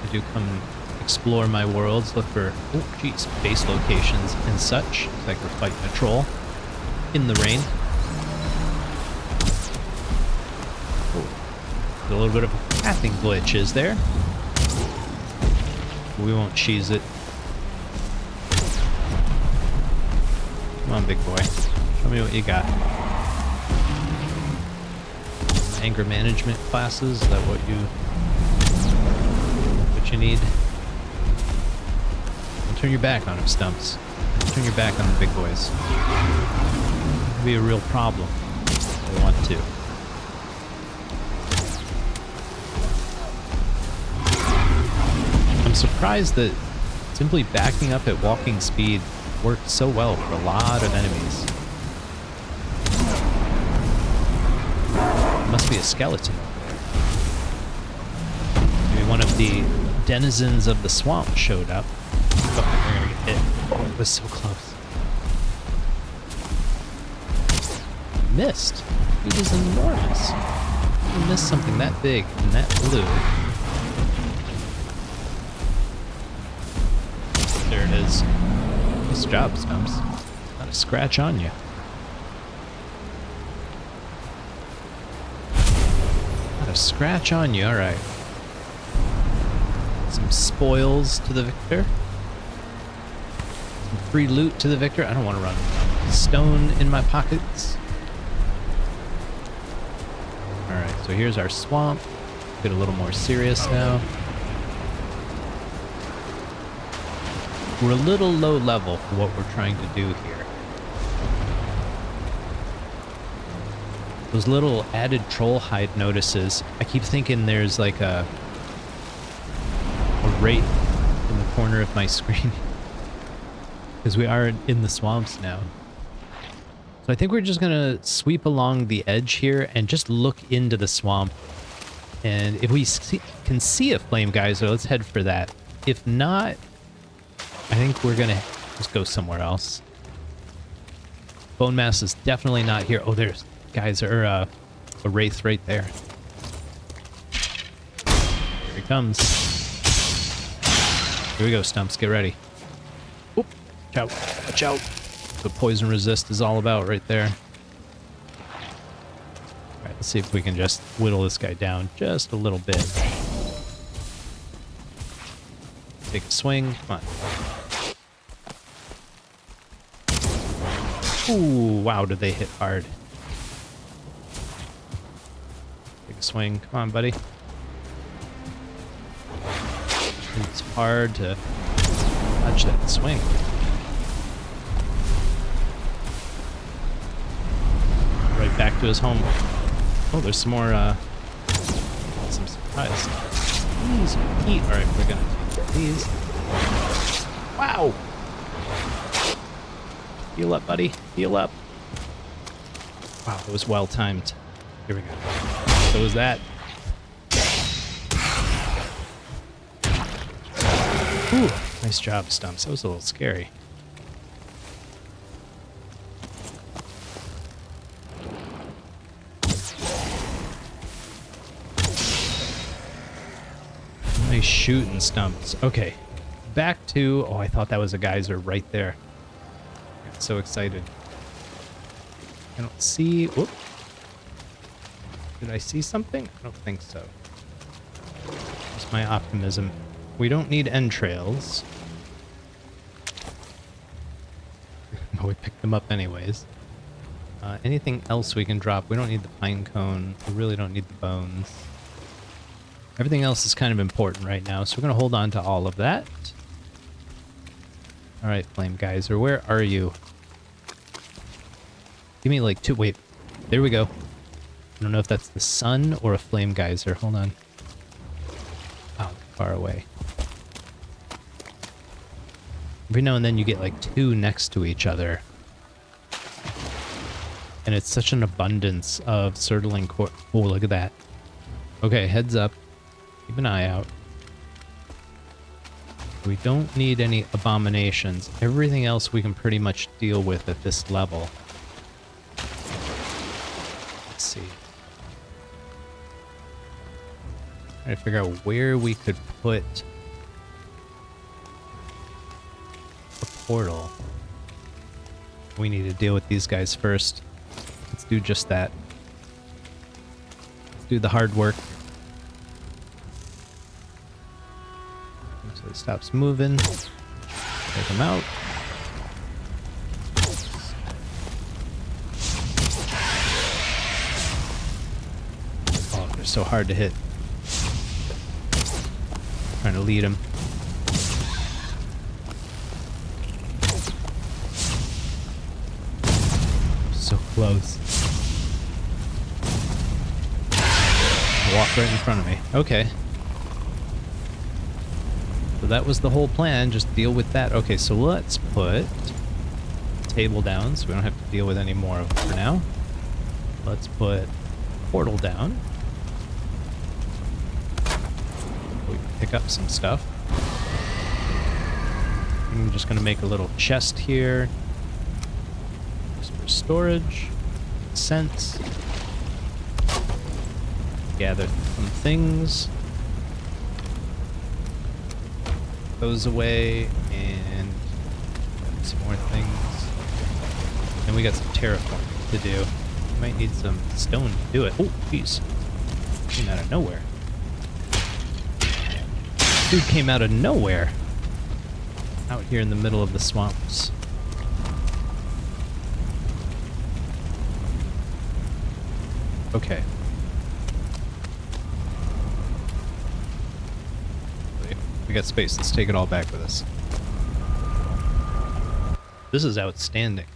I do come explore my worlds, look for, oh geez, base locations and such. Looks like we're fighting a troll in the rain. A little bit of a pathing glitch is there. We won't cheese it. Come on, big boy. Show me what you got. Anger management classes, is that what you need? Don't turn your back on him, Stumps. Don't turn your back on the big boys. be a real problem. I want to. I'm surprised that simply backing up at walking speed worked so well for a lot of enemies. Must be a skeleton over there. Maybe one of the denizens of the swamp showed up. Oh, we're gonna get hit. Oh, it was so close. Missed. It was enormous. You missed something that big and that blue. There it is. Nice job, Stumps. Not a scratch on you. Not a scratch on you, alright. Some spoils to the victor. Some free loot to the victor. I don't want to run stone in my pockets. Alright, so here's our swamp. Get a little more serious now. We're a little low level for what we're trying to do here. Those little added troll hide notices, I keep thinking there's like a wraith in the corner of my screen. Because we are in the swamps now. So I think we're just gonna sweep along the edge here and just look into the swamp. And if we can see a flame geyser, let's head for that. If not, I think we're gonna just go somewhere else. Bone mass is definitely not here. Oh, there's geyser, a wraith right there. Here he comes. Here we go, Stumps. Get ready. Oop! Watch out! Watch out! That's what poison resist is all about, right there. All right, let's see if we can just whittle this guy down just a little bit. Take a swing. Come on. Ooh, wow, did they hit hard. Take a swing. Come on, buddy. It's hard to dodge that swing. Right back to his home. Oh, there's some more, some supplies. Ooh, some heat. Alright, we're gonna take these. Wow! Heal up, buddy. Heal up. Wow, that was well timed. Here we go. So was that. Ooh, nice job, Stumps. That was a little scary. Nice shooting, Stumps. Okay, back to... Oh, I thought that was a geyser right there. So excited. I don't see... Whoop. Did I see something? I don't think so. Just my optimism. We don't need entrails. But we picked them up anyways. Anything else we can drop? We don't need the pine cone. We really don't need the bones. Everything else is kind of important right now, so we're going to hold on to all of that. Alright, Flame Geyser, where are you? Give me like two... Wait, there we go. I don't know if that's the sun or a Flame Geyser. Hold on. Oh, far away. Every now and then you get like two next to each other. And it's such an abundance of surtling core. Oh, look at that. Okay, heads up. Keep an eye out. We don't need any abominations. Everything else we can pretty much deal with at this level. Let's see. Trying to figure out where we could put a portal. We need to deal with these guys first. Let's do just that. Let's do the hard work. So it stops moving. Take him out. Oh, they're so hard to hit. Trying to lead him. So close. Walk right in front of me. Okay. So that was the whole plan, just deal with that. Okay, so let's put the table down so we don't have to deal with any more of it for now. Let's put portal down. We can pick up some stuff. I'm just going to make a little chest here. Just for storage. Makes sense. Gather some things. Those away, and some more things. And we got some terraforming to do. Might need some stone to do it. Oh, jeez. Came out of nowhere. Dude came out of nowhere. Out here in the middle of the swamps. Okay. We got space. Let's take it all back with us. This is outstanding.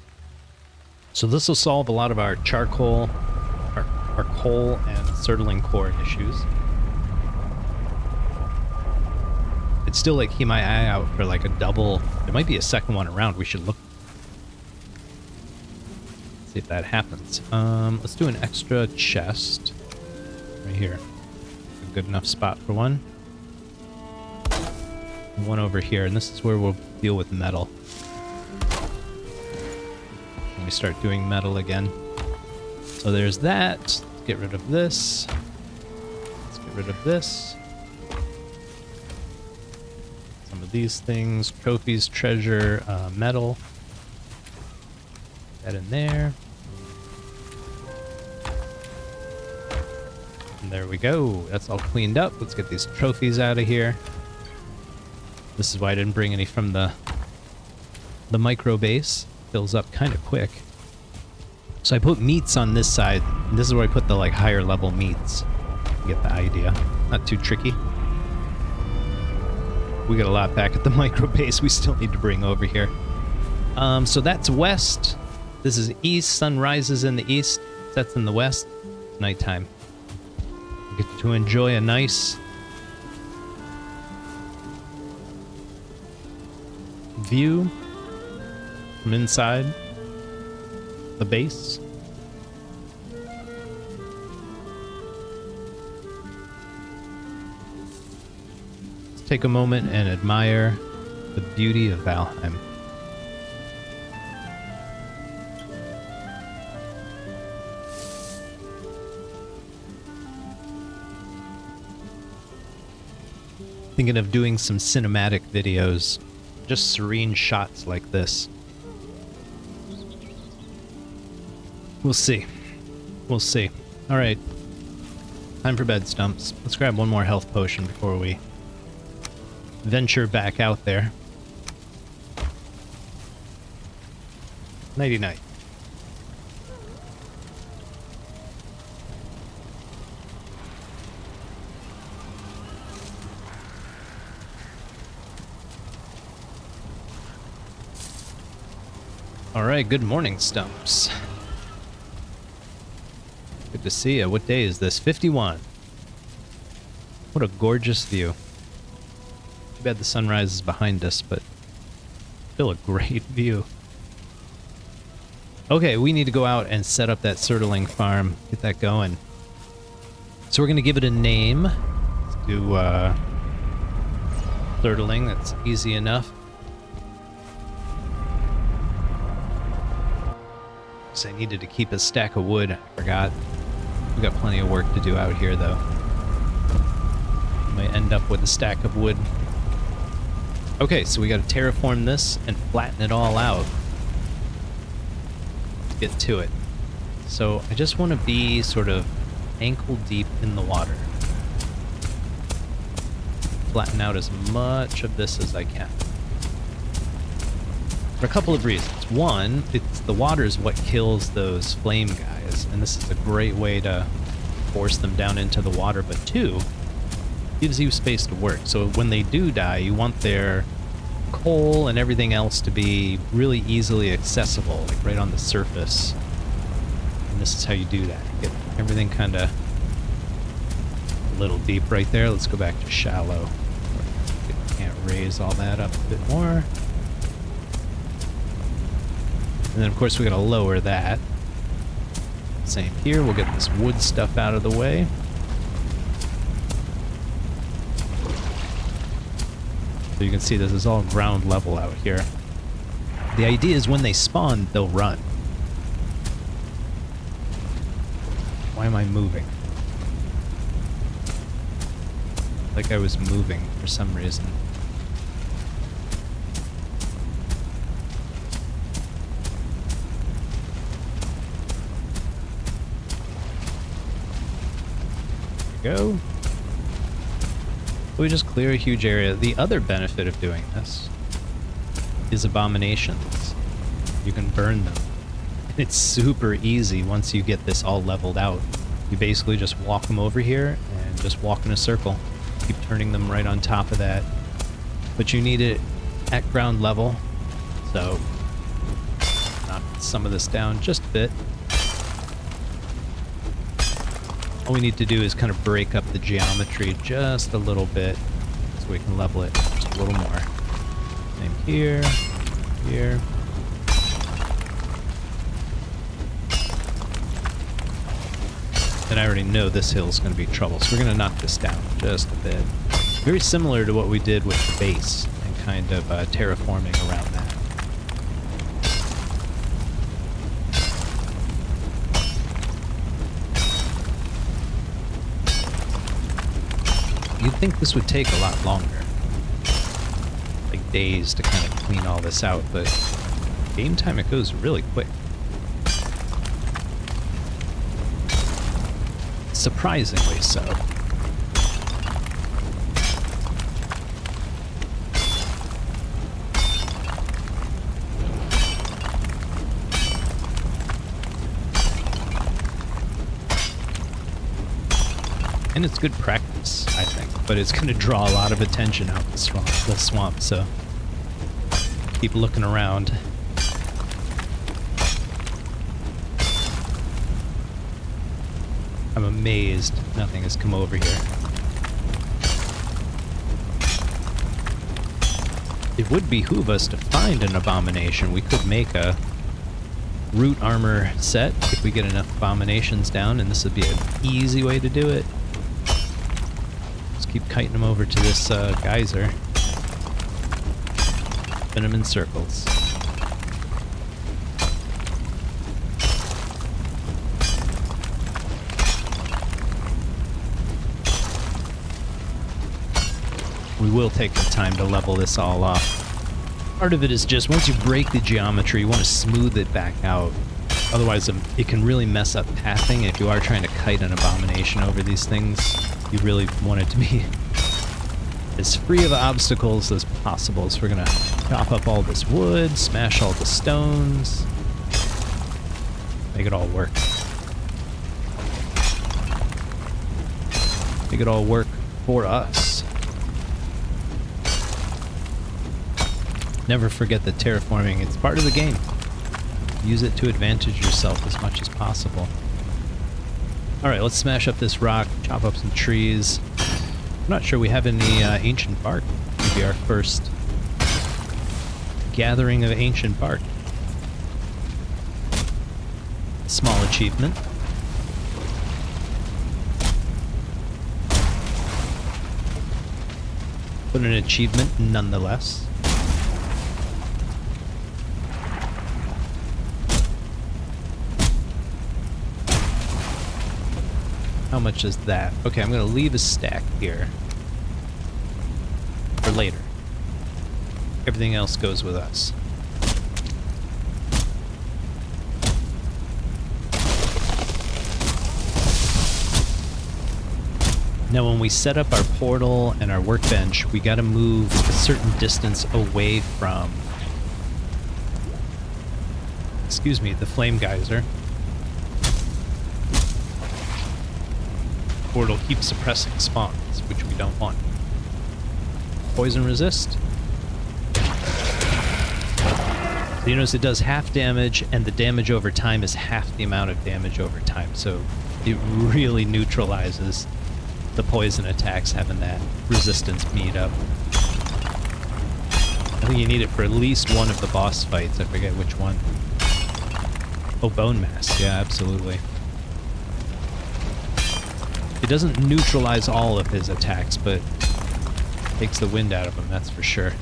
So this will solve a lot of our charcoal, our coal and surtling core issues. I'd still like keep my eye out for like a double. There might be a second one around. We should look. See if that happens. Let's do an extra chest right here. A good enough spot for one. One over here, and this is where we'll deal with metal. When we start doing metal again. So there's that. Let's get rid of this. Let's get rid of this. Some of these things. Trophies, treasure, metal. That in there. And there we go. That's all cleaned up. Let's get these trophies out of here. This is why I didn't bring any from the micro base. Fills up kind of quick. So I put meats on this side. And this is where I put the like higher level meats. You get the idea. Not too tricky. We got a lot back at the micro base we still need to bring over here. So that's west. This is east. Sun rises in the east. Sets in the west. It's nighttime. We get to enjoy a nice view from inside the base. Let's take a moment and admire the beauty of Valheim. Thinking of doing some cinematic videos. Just serene shots like this. We'll see. We'll see. Alright. Time for bed, Stumps. Let's grab one more health potion before we venture back out there. Nighty-night. Alright, good morning, Stumps. Good to see you. What day is this? 51. What a gorgeous view. Too bad the sunrise is behind us, but still a great view. Okay, we need to go out and set up that surtling farm. Get that going. So we're going to give it a name. Let's do surtling. That's easy enough. I needed to keep a stack of wood. I forgot. We got plenty of work to do out here, though. Might end up with a stack of wood. Okay, so we got to terraform this and flatten it all out. Let's get to it. So I just want to be sort of ankle deep in the water. Flatten out as much of this as I can. For a couple of reasons. One, it's the water is what kills those flame guys, and this is a great way to force them down into the water. But two, gives you space to work. So when they do die, you want their coal and everything else to be really easily accessible, like right on the surface. this is how you do that. Get everything kind of a little deep right there. Let's go back to shallow. Can't raise all that up a bit more. And then of course we gotta lower that. Same here, we'll get this wood stuff out of the way. So you can see this is all ground level out here. The idea is when they spawn, they'll run. Why am I moving? Like I was moving for some reason. There we go. We just clear a huge area. The other benefit of doing this is abominations. You can burn them. It's super easy once you get this all leveled out. You basically just walk them over here and just walk in a circle. Keep turning them right on top of that. But you need it at ground level. So knock some of this down just a bit. All we need to do is kind of break up the geometry just a little bit so we can level it just a little more. Same here, here. And I already know this hill is going to be trouble, so we're going to knock this down just a bit. Very similar to what we did with the base and kind of terraforming around that. You'd think this would take a lot longer. Like days to kind of clean all this out, but game time it goes really quick. Surprisingly so. And it's good practice, I think, but it's going to draw a lot of attention out the swamp, so keep looking around. I'm amazed nothing has come over here. It would behoove us to find an abomination. We could make a root armor set if we get enough abominations down, and this would be an easy way to do it. Just keep kiting them over to this gyser. Spin them in circles. We will take the time to level this all off. Part of it is just once you break the geometry, you want to smooth it back out. Otherwise, it can really mess up pathing. If you are trying to kite an abomination over these things, you really want it to be as free of obstacles as possible. So we're going to chop up all this wood, smash all the stones, make it all work. Make it all work for us. Never forget that terraforming, it's part of the game. Use it to advantage yourself as much as possible. Alright, let's smash up this rock, chop up some trees. I'm not sure we have any ancient bark. Maybe our first gathering of ancient bark. Small achievement. But an achievement nonetheless. How much is that? Okay, I'm going to leave a stack here for later. Everything else goes with us. Now when we set up our portal and our workbench, we got to move a certain distance away from, excuse me, the flame geyser. Portal keeps suppressing spawns, which we don't want. Poison resist. So you notice it does half damage, and the damage over time is half the amount of damage over time. So it really neutralizes the poison attacks, having that resistance meet up. I think you need it for at least one of the boss fights. I forget which one. Oh, Bone Mass. Yeah, absolutely. It doesn't neutralize all of his attacks, but takes the wind out of him, that's for sure.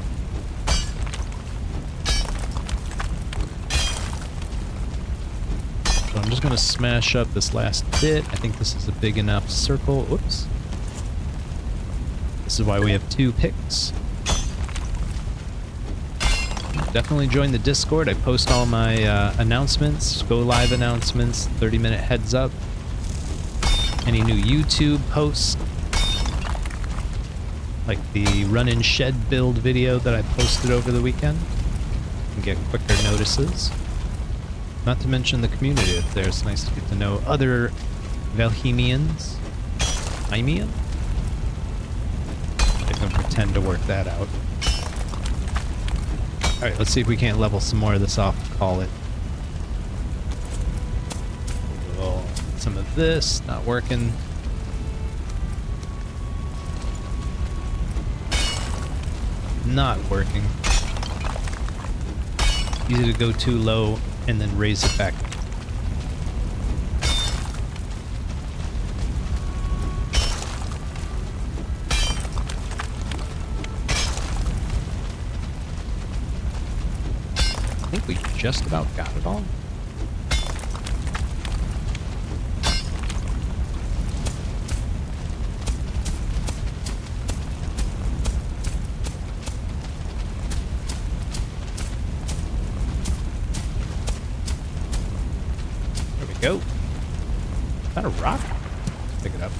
So I'm just going to smash up this last bit. I think this is a big enough circle. Whoops. This is why we have 2 picks. Definitely join the Discord. I post all my announcements, go live announcements, 30-minute heads up. Any new YouTube posts, like the run-in shed build video that I posted over the weekend, you can get quicker notices. Not to mention the community up there. It's nice to get to know other Valheimians. I can pretend to work that out. Alright, let's see if we can't level some more of this off and call it. We'll some of this, not working. Not working. Easy to go too low and then raise it back. I think we just about got it all. There we go. Is that a rock? Let's pick it up.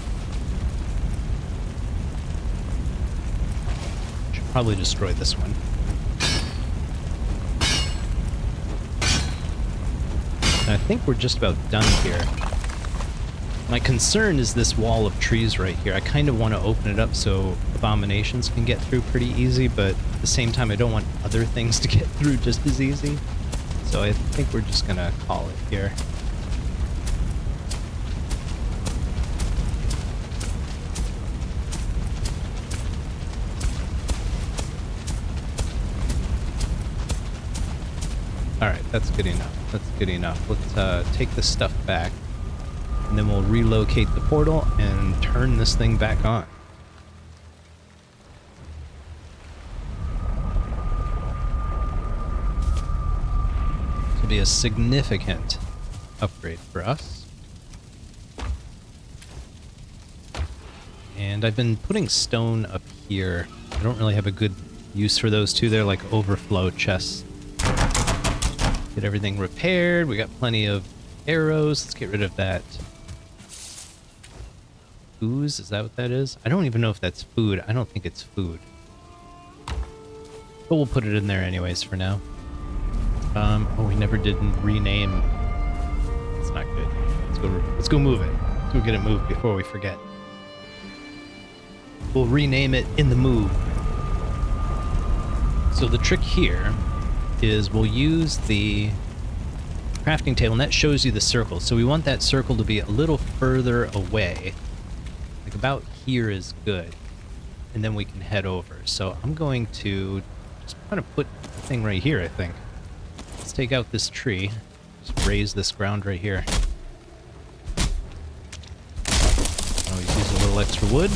Should probably destroy this one. I think we're just about done here. My concern is this wall of trees right here. I kind of want to open it up so abominations can get through pretty easy, but at the same time I don't want other things to get through just as easy. So I think we're just gonna call it here. Alright, that's good enough. That's good enough. Let's take this stuff back, and then we'll relocate the portal and turn this thing back on. This will be a significant upgrade for us. And I've been putting stone up here. I don't really have a good use for those two. They're like overflow chests. Get everything repaired. We got plenty of arrows. Let's get rid of that ooze. Is that what that is? I don't even know if that's food. I don't think it's food. But we'll put it in there anyways for now. Oh, we never did rename. It's not good. Let's go move it. Let's go get it moved before we forget. We'll rename it in the move. So the trick here is we'll use the crafting table, and that shows you the circle. So we want that circle to be a little further away. Like about here is good. And then we can head over. So I'm going to just kind of put the thing right here, I think. Let's take out this tree. Just raise this ground right here. Always use a little extra wood.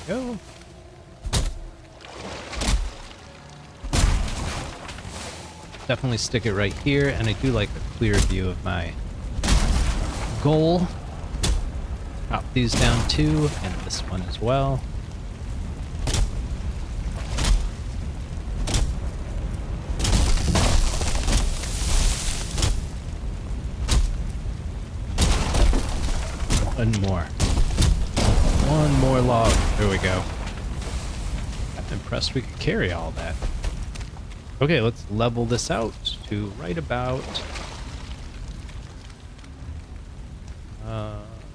Go. Definitely stick it right here, and I do like a clear view of my goal. Drop these down too, and this one as well. One more. One more log. There we go. I'm impressed we could carry all that. Okay, let's level this out to right about...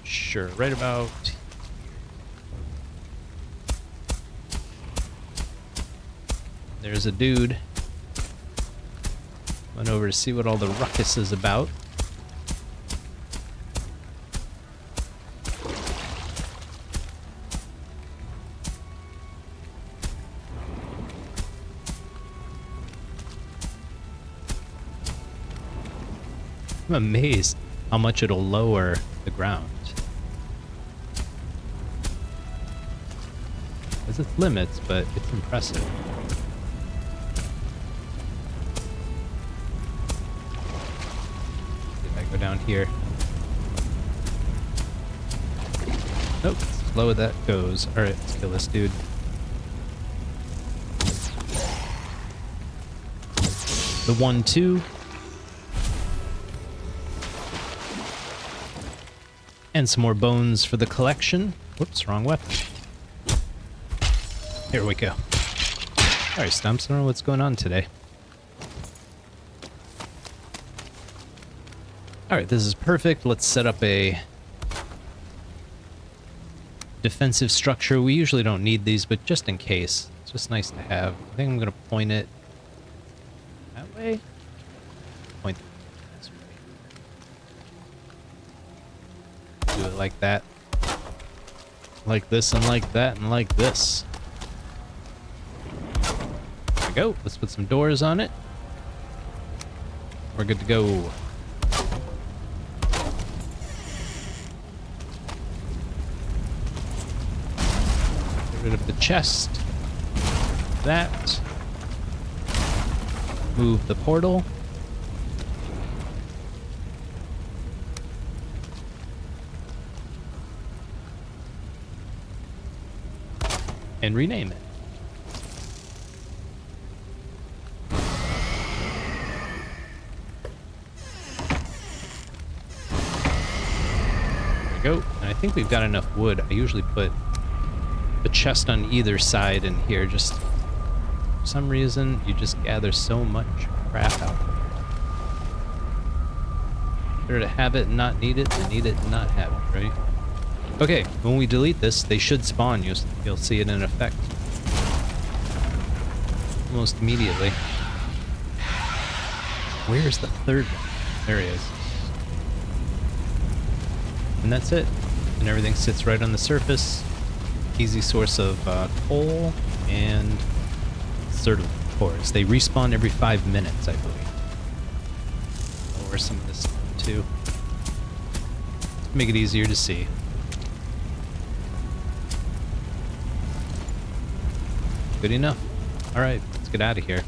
sure, right about... there's a dude. Went over to see what all the ruckus is about. I'm amazed how much it'll lower the ground. Has its limits, but it's impressive. If I go down here. Nope, slow that goes. Alright, let's kill this dude. The 1-2. And some more bones for the collection. Whoops, wrong weapon. Here we go. Alright, Stumps, I don't know what's going on today. Alright, this is perfect. Let's set up a defensive structure. We usually don't need these, but just in case. It's just nice to have. I think I'm going to point it that way. Point this way. Do it like that. Like this and like that and like this. There we go. Let's put some doors on it. We're good to go. Get rid of the chest. That. Move the portal. And rename it. There we go. And I think we've got enough wood. I usually put a chest on either side in here. Just for some reason, you just gather so much crap out there. Better to have it and not need it than need it and not have it, right? Okay, when we delete this, they should spawn. You'll see it in effect. Almost immediately. Where's the third one? There he is. And that's it. And everything sits right on the surface. Easy source of coal and surtling cores. They respawn every 5 minutes, I believe. Lower some of this too. Make it easier to see. Good enough. Alright, let's get out of here.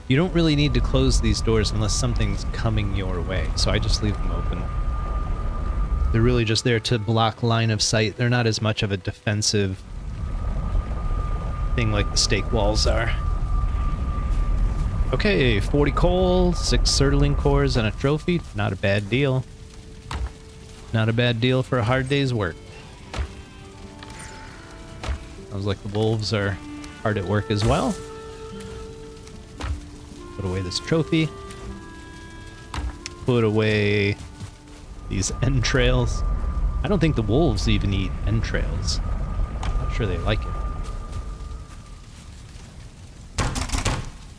You don't really need to close these doors unless something's coming your way, so I just leave them open. They're really just there to block line of sight. They're not as much of a defensive thing like the stake walls are. Okay, 40 coal, 6 surtling cores, and a trophy. Not a bad deal. Not a bad deal for a hard day's work. Sounds like the wolves are hard at work as well. Put away this trophy. Put away these entrails. I don't think the wolves even eat entrails. Not sure they like it.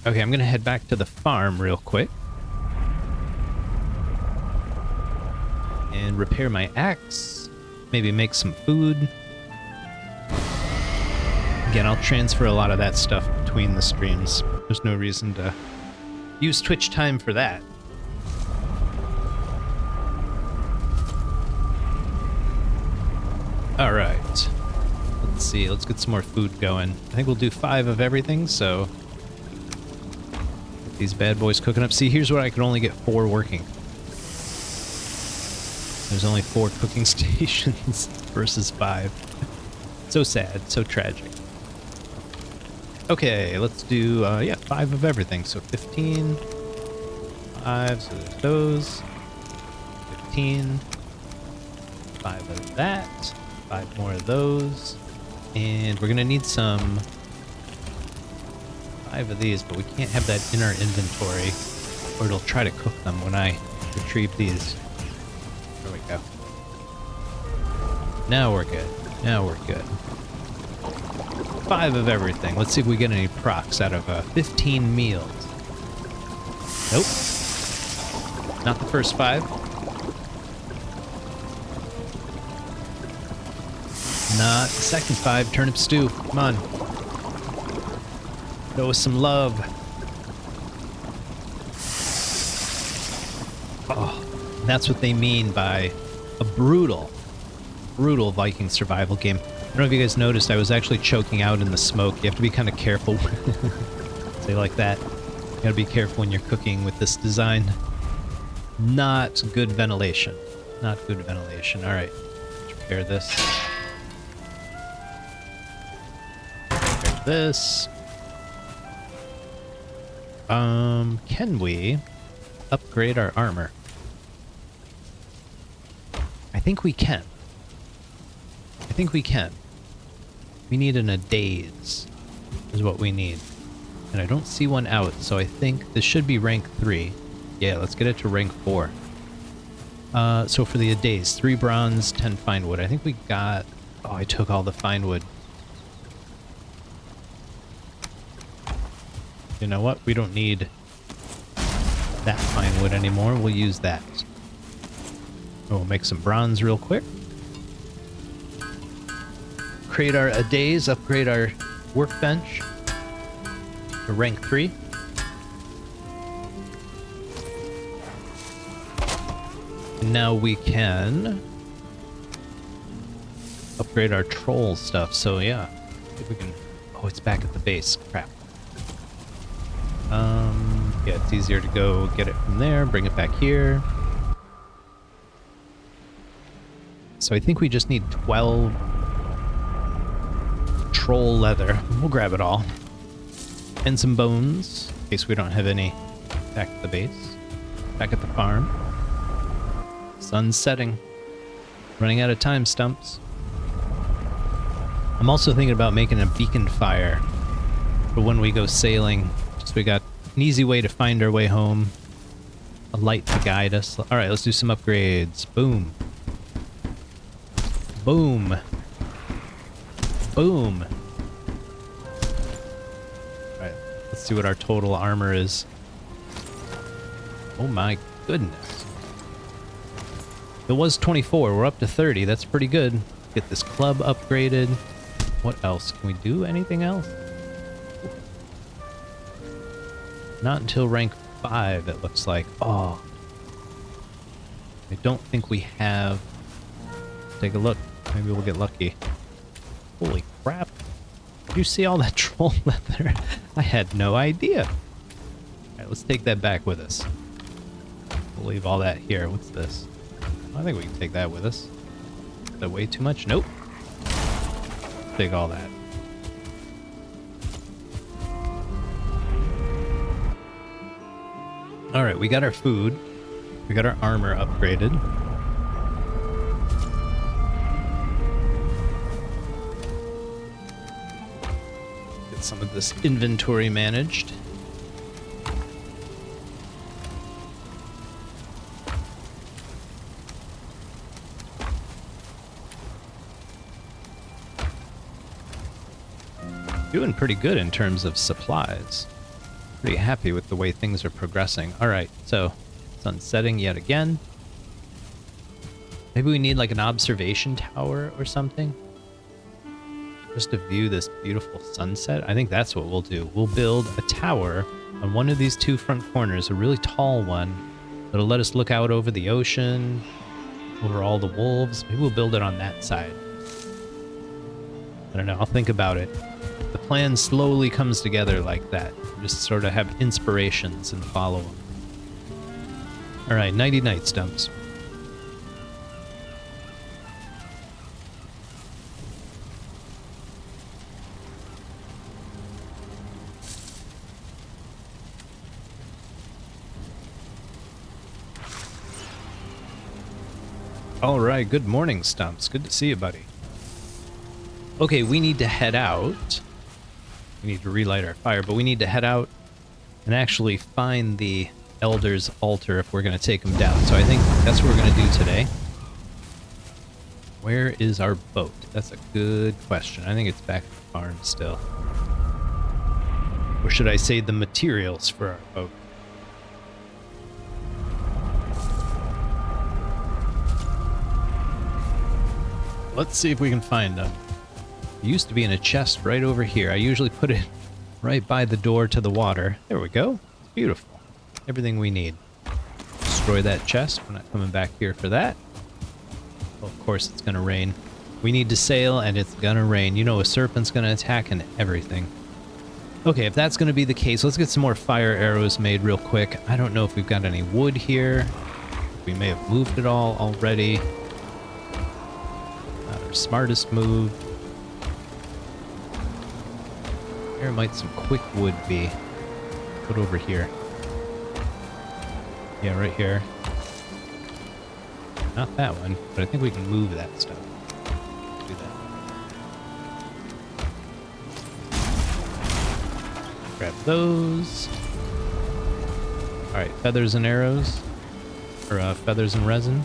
Okay, I'm gonna head back to the farm real quick. And repair my axe. Maybe make some food. Again, I'll transfer a lot of that stuff between the streams. There's no reason to use Twitch time for that. Alright. Let's see, let's get some more food going. I think we'll do 5 of everything, so get these bad boys cooking up. See, here's where I can only get 4 working. There's only 4 cooking stations versus 5. So sad, so tragic. Okay, let's do, yeah, 5 of everything. So 15, 5, so there's those, 15, 5 of that, 5 more of those, and we're gonna need some 5 of these, but we can't have that in our inventory, or it'll try to cook them when I retrieve these. There we go. Now we're good. Now we're good. 5 of everything. Let's see if we get any procs out of 15 meals. Nope. Not the first 5. Not the second 5. Turnip stew. Come on. Show us some love. Oh, that's what they mean by a brutal Viking survival game. I don't know if you guys noticed, I was actually choking out in the smoke. You have to be kind of careful. Say like that. You gotta be careful when you're cooking with this design. Not good ventilation. Not good ventilation. All right, let's repair this. Repair this. Can we upgrade our armor? I think we can. I think we can. We need a daze, is what we need. And I don't see one out, so I think this should be rank 3. Yeah, let's get it to rank 4. So for the daze, 3 bronze, 10 fine wood. I think we got... Oh, I took all the fine wood. You know what? We don't need that fine wood anymore. We'll use that. We'll make some bronze real quick. Create our daze, upgrade our workbench to rank 3. And now we can upgrade our troll stuff. So yeah, if we can... Oh, it's back at the base. Crap. Yeah, it's easier to go get it from there, bring it back here. So I think we just need 12 troll leather. We'll grab it all. And some bones, in case we don't have any back at the base. Back at the farm. Sun's setting. Running out of time, Stumps. I'm also thinking about making a beacon fire for when we go sailing. Just so we got an easy way to find our way home. A light to guide us. Alright, let's do some upgrades. Boom. Boom. Boom. Alright, let's see what our total armor is. Oh my goodness. It was 24, we're up to 30, that's pretty good. Get this club upgraded. What else? Can we do anything else? Not until rank 5, it looks like. Oh. I don't think we have... Take a look. Maybe we'll get lucky. Holy crap. Did you see all that troll leather? I had no idea. Alright, let's take that back with us. We'll leave all that here. What's this? I think we can take that with us. Is that way too much? Nope. Take all that. Alright, we got our food. We got our armor upgraded. Get some of this inventory managed. Doing pretty good in terms of supplies. Pretty happy with the way things are progressing. Alright, so sun's setting yet again. Maybe we need like an observation tower or something. Just to view this beautiful sunset. I think that's what we'll do. We'll build a tower on one of these 2 front corners, a really tall one that'll let us look out over the ocean, over all the wolves. Maybe we'll build it on that side. I don't know, I'll think about it. The plan slowly comes together like that. Just sort of have inspirations and follow them. Alright, nighty night, Stumps. Alright, good morning, Stumps. Good to see you, buddy. Okay, we need to head out. We need to relight our fire, but we need to head out and actually find the Elder's altar if we're going to take them down. So I think that's what we're going to do today. Where is our boat? That's a good question. I think it's back at the farm still. Or should I say the materials for our boat? Let's see if we can find them. It used to be in a chest right over here. I usually put it right by the door to the water. There we go. It's beautiful. Everything we need. Destroy that chest. We're not coming back here for that. Well, of course it's going to rain. We need to sail and it's going to rain. You know a serpent's going to attack and everything. Okay, if that's going to be the case, let's get some more fire arrows made real quick. I don't know if we've got any wood here. We may have moved it all already. Not our smartest move. Where might some quick wood be? Put over here. Yeah, right here. Not that one, but I think we can move that stuff. Do that. Grab those. Alright, feathers and arrows. Or feathers and resin.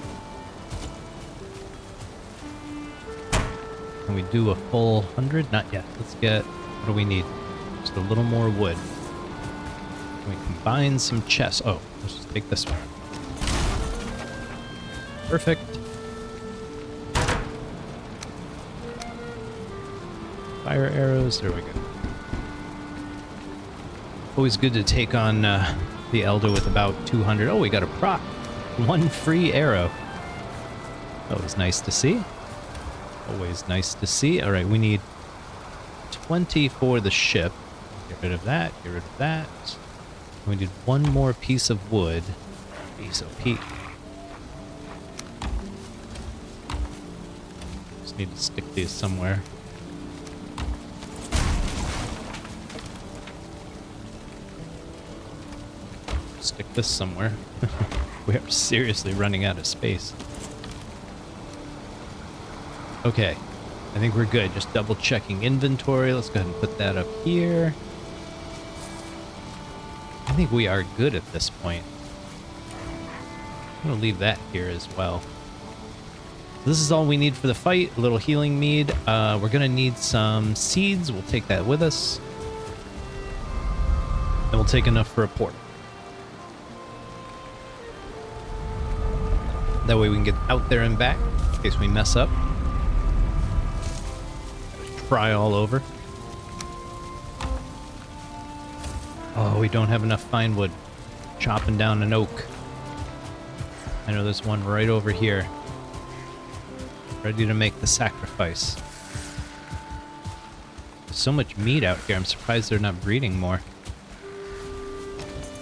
Can we do a full 100? Not yet. Let's get... What do we need? Just a little more wood. Can we combine some chests? Oh, let's just take this one. Perfect. Fire arrows. There we go. Always good to take on the Elder with about 200. Oh, we got a prop. One free arrow. That was nice to see. Always nice to see. All right, we need 20 for the ship. Get rid of that. Get rid of that. We need one more piece of wood. Piece of peat. Just need to stick these somewhere. Stick this somewhere. We are seriously running out of space. Okay. I think we're good. Just double checking inventory. Let's go ahead and put that up here. I think we are good at this point. I'm going to leave that here as well. This is all we need for the fight. A little healing mead. We're going to need some seeds. We'll take that with us. And we'll take enough for a portal. That way we can get out there and back in case we mess up. Try all over. Oh, we don't have enough fine wood. Chopping down an oak. I know there's one right over here. Ready to make the sacrifice. There's so much meat out here. I'm surprised they're not breeding more.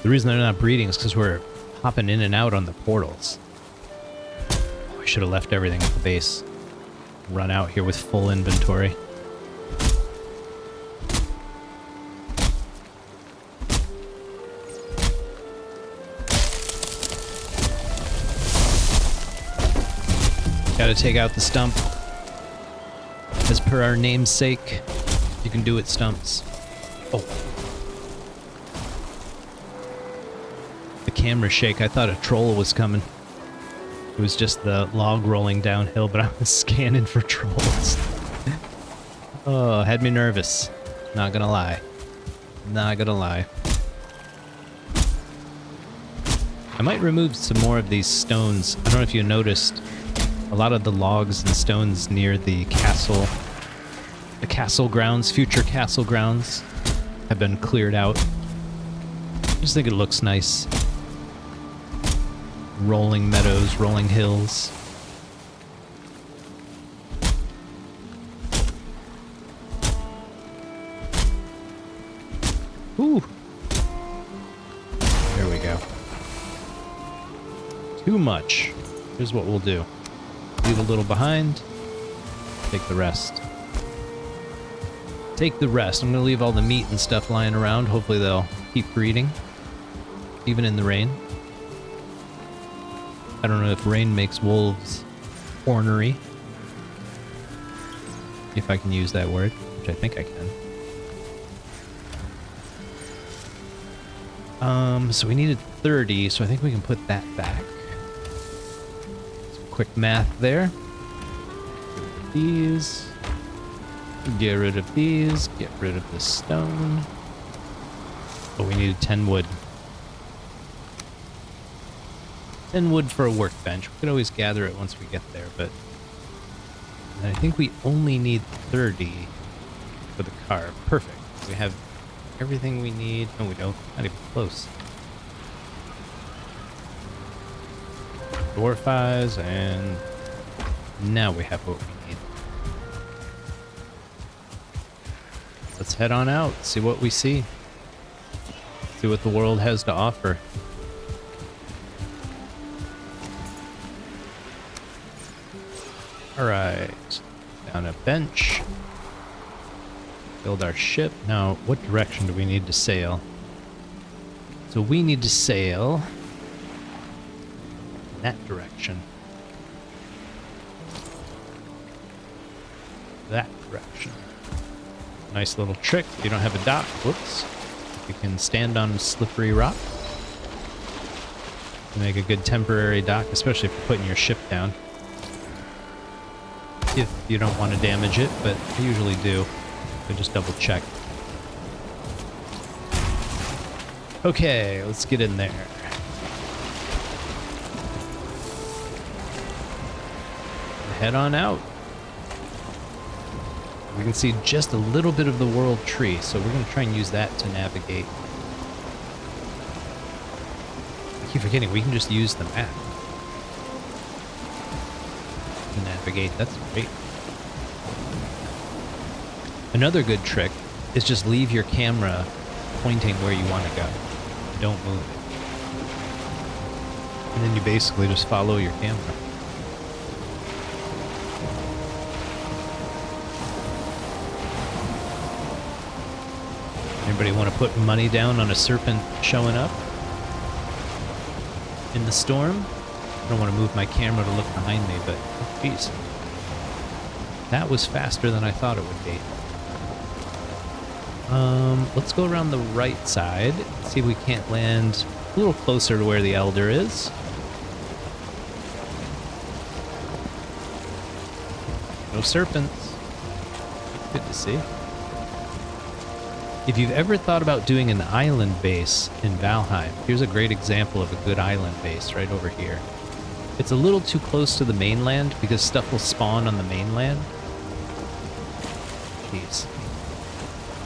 The reason they're not breeding is because we're hopping in and out on the portals. Oh, I should have left everything at the base. Run out here with full inventory. Gotta take out the stump. As per our namesake, you can do it, Stumps. Oh. The camera shake, I thought a troll was coming. It was just the log rolling downhill, but I was scanning for trolls. Oh, had me nervous. Not gonna lie. Not gonna lie. I might remove some more of these stones. I don't know if you noticed. A lot of the logs and stones near the castle grounds, future castle grounds, have been cleared out. I just think it looks nice. Rolling meadows, rolling hills. Ooh. There we go. Too much. Here's what we'll do. Leave a little behind. Take the rest. Take the rest. I'm going to leave all the meat and stuff lying around. Hopefully they'll keep breeding. Even in the rain. I don't know if rain makes wolves ornery. If I can use that word, which I think I can. So we needed 30, so I think we can put that back. Quick math there. these. Get rid of these. Get rid of the stone. Oh, we needed 10 wood. 10 wood for a workbench. We could always gather it once we get there, but I think we only need 30 for the car. Perfect. We have everything we need. No, we don't. Not even close. Dwarf eyes, and now we have what we need. Let's head on out, see what we see. See what the world has to offer. Alright, down a bench. Build our ship. Now, what direction do we need to sail? So we need to sail in that direction. That direction. Nice little trick. If you don't have a dock, whoops. You can stand on slippery rock. Make a good temporary dock, especially if you're putting your ship down. If you don't want to damage it, but I usually do. I just double check. Okay, let's get in there. Head on out. We can see just a little bit of the world tree, so we're going to try and use that to navigate. I keep forgetting, we can just use the map to navigate. That's great. Another good trick is just leave your camera pointing where you want to go. Don't move it. And then you basically just follow your camera. Anybody want to put money down on a serpent showing up in the storm? I don't want to move my camera to look behind me, but oh, geez. That was faster than I thought it would be. Let's go around the right side, see if we can't land a little closer to where the Elder is. No serpents. Good to see. If you've ever thought about doing an island base in Valheim, here's a great example of a good island base right over here. It's a little too close to the mainland because stuff will spawn on the mainland. Jeez.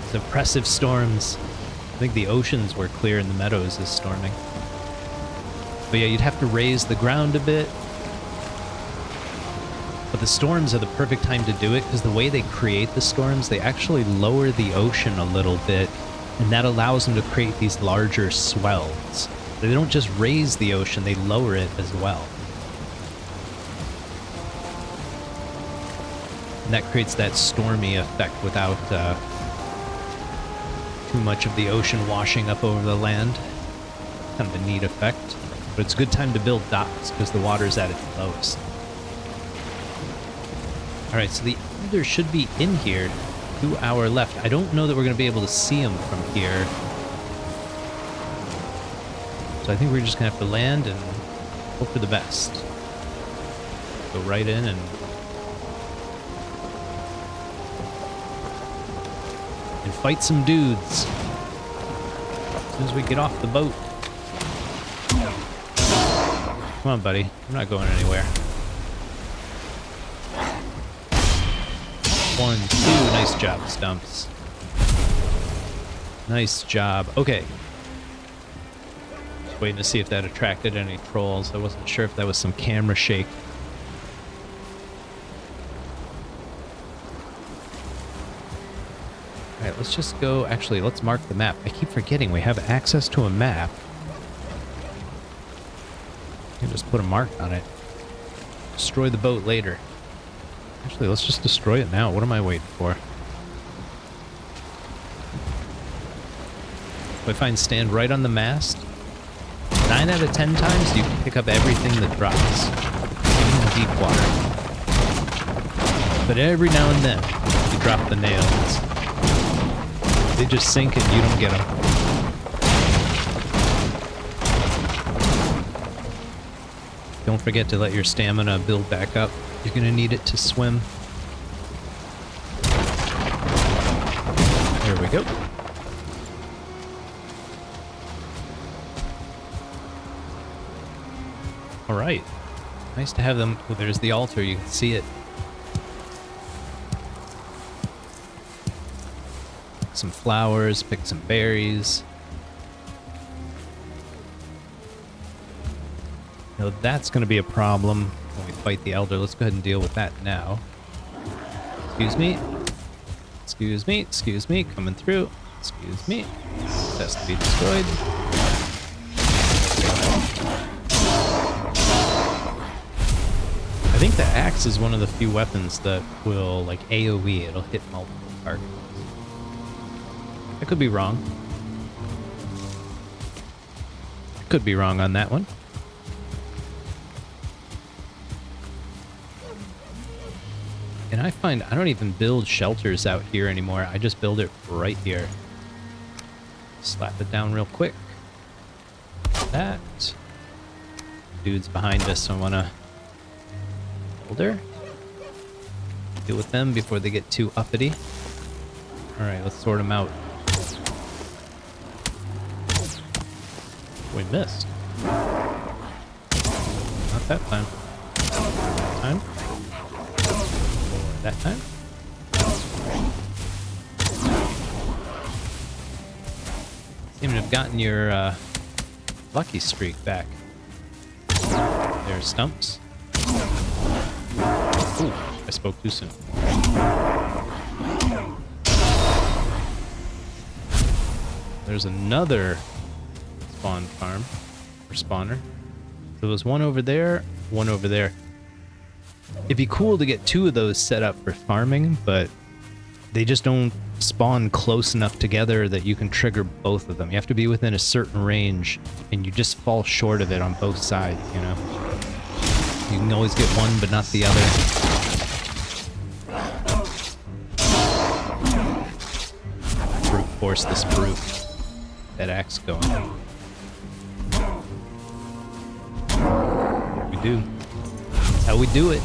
These oppressive storms. I think the oceans were clear and the meadows is storming. But yeah, you'd have to raise the ground a bit. But the storms are the perfect time to do it because the way they create the storms, they actually lower the ocean a little bit, and that allows them to create these larger swells. They don't just raise the ocean, they lower it as well. And that creates that stormy effect without too much of the ocean washing up over the land. Kind of a neat effect. But it's a good time to build docks because the water's at its lowest. Alright, so the Elder should be in here to our left. I don't know that we're going to be able to see him from here. So I think we're just going to have to land and hope for the best. Go right in and fight some dudes as soon as we get off the boat. Come on, buddy. I'm not going anywhere. 1, 2. Nice job, Stumps. Nice job. Okay. Just waiting to see if that attracted any trolls. I wasn't sure if that was some camera shake. Alright, let's just go... Actually, let's mark the map. I keep forgetting we have access to a map. You can just put a mark on it. Destroy the boat later. Actually, let's just destroy it now. What am I waiting for? If I find stand right on the mast, 9 out of 10 times you can pick up everything that drops, even in deep water. But every now and then, you drop the nails. They just sink and you don't get them. Don't forget to let your stamina build back up. You're gonna need it to swim. we go. All right. Nice to have them. Oh, there's the altar. You can see it. Some flowers, pick some berries. Now that's going to be a problem when we fight the Elder. Let's go ahead and deal with that now. Excuse me. Excuse me. Excuse me. Coming through. Excuse me. This has to be destroyed. I think the axe is one of the few weapons that will, like, AoE. It'll hit multiple targets. I could be wrong. I could be wrong on that one. And I find I don't even build shelters out here anymore. I just build it right here. Slap it down real quick. That. Dude's behind us, so I want to hold her. Deal with them before they get too uppity. Alright, let's sort them out. We missed. Not that time. That time. Or that time. Seem to have gotten your lucky streak back. There's Stumps. Ooh, I spoke too soon. There's another spawn farm, or spawner. There was one over there, one over there. It'd be cool to get two of those set up for farming, but they just don't spawn close enough together that you can trigger both of them. You have to be within a certain range, and you just fall short of it on both sides, you know? You can always get one, but not the other. Brute force this brute. That axe going. What we do. That's how we do it.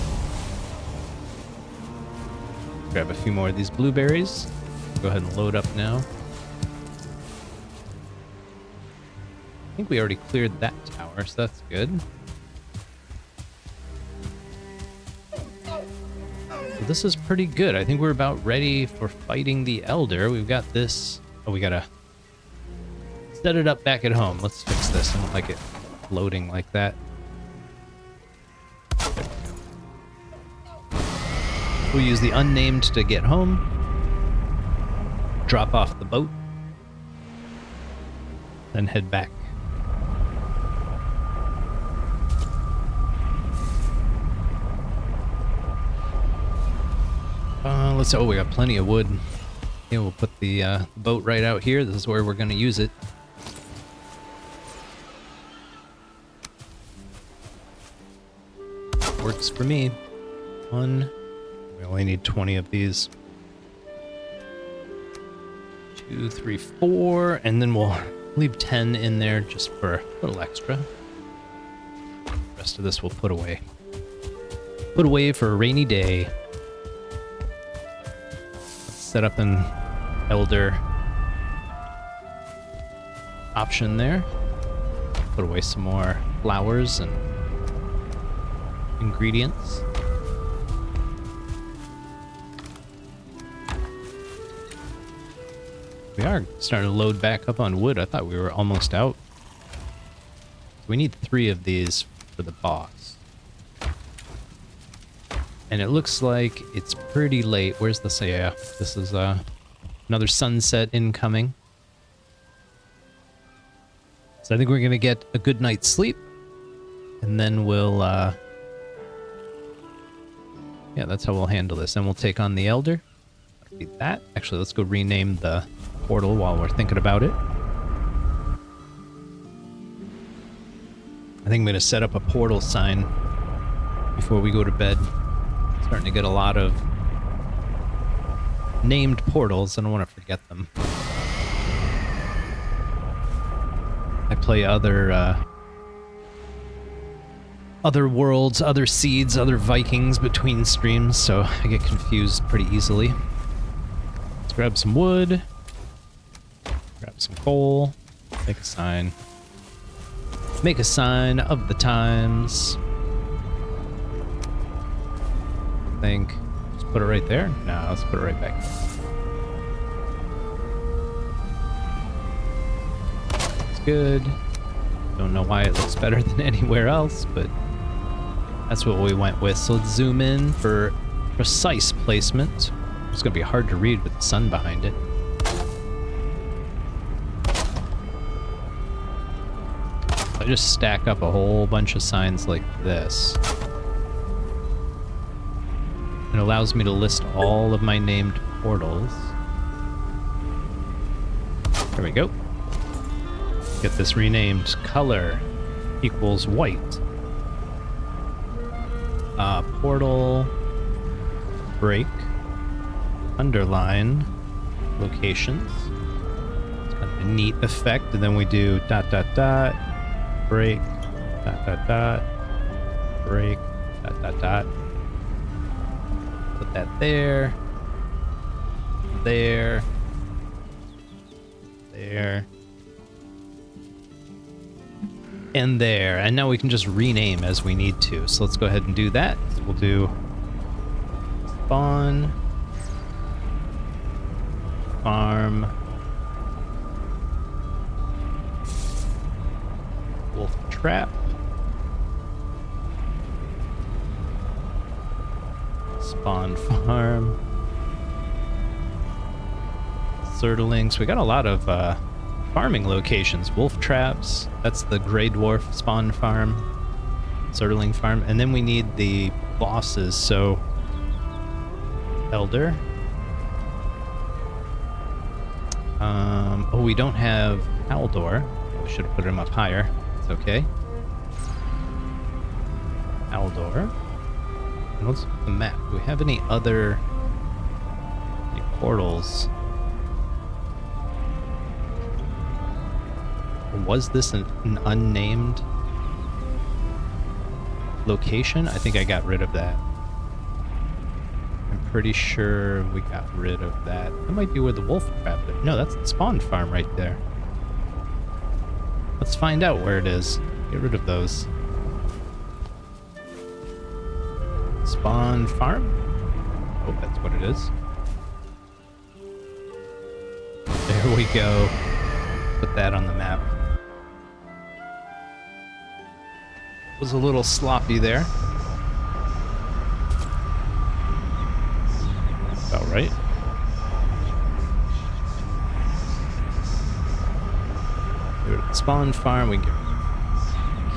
Grab a few more of these blueberries. Go ahead and load up now. I think we already cleared that tower, so that's good. So this is pretty good. I think we're about ready for fighting the Elder. We've got this. Oh, we gotta set it up back at home. Let's fix this. I don't like it loading like that. We'll use the unnamed to get home. Drop off the boat. Then head back. Let's. Oh, we got plenty of wood. Yeah, we'll put the boat right out here. This is where we're going to use it. Works for me. One. We only need 20 of these. 2, 3, 4, and then we'll leave 10 in there just for a little extra. The rest of this we'll put away. Put away for a rainy day. Let's set up an Elder option there. Put away some more flowers and ingredients. We are starting to load back up on wood. I thought we were almost out. We need 3 of these for the boss. And it looks like it's pretty late. Where's the say? Yeah, this is another sunset incoming. So I think we're going to get a good night's sleep. And then we'll... yeah, that's how we'll handle this. And we'll take on the Elder. Be that. Actually, let's go rename the portal while we're thinking about it. I think I'm going to set up a portal sign before we go to bed. Starting to get a lot of named portals. I don't want to forget them. I play other worlds, other seeds, other Vikings between streams, so I get confused pretty easily. Let's grab some wood. coal. Make a sign. Make a sign of the times. I think. Just put it right there. No, let's put it right back. It's good. Don't know why it looks better than anywhere else, but that's what we went with. So let's zoom in for precise placement. It's going to be hard to read with the sun behind it. I just stack up a whole bunch of signs like this. It allows me to list all of my named portals. There we go. Get this renamed. Color equals white. Portal, break, underline, locations. It's kind of a neat effect. And then we do ... break, ... break, ... Put that there, there, there, and there. And now we can just rename as we need to. So let's go ahead and do that. So we'll do spawn, farm, wolf trap, spawn farm, surtlings. We got a lot of farming locations. Wolf traps, that's the gray dwarf spawn farm, surtling farm, and then we need the bosses. So Haldor. Oh, we don't have Haldor. We should have put him up higher. It's okay. Haldor. And let's look at the map. Do we have any other portals? Was this an unnamed location? I think I got rid of that. I'm pretty sure we got rid of that. That might be where the wolf trap is. No, that's the spawn farm right there. Let's find out where it is. Get rid of those. Spawn farm? Oh, that's what it is. There we go. Put that on the map. Was a little sloppy there. About right. Go to the spawn farm. We get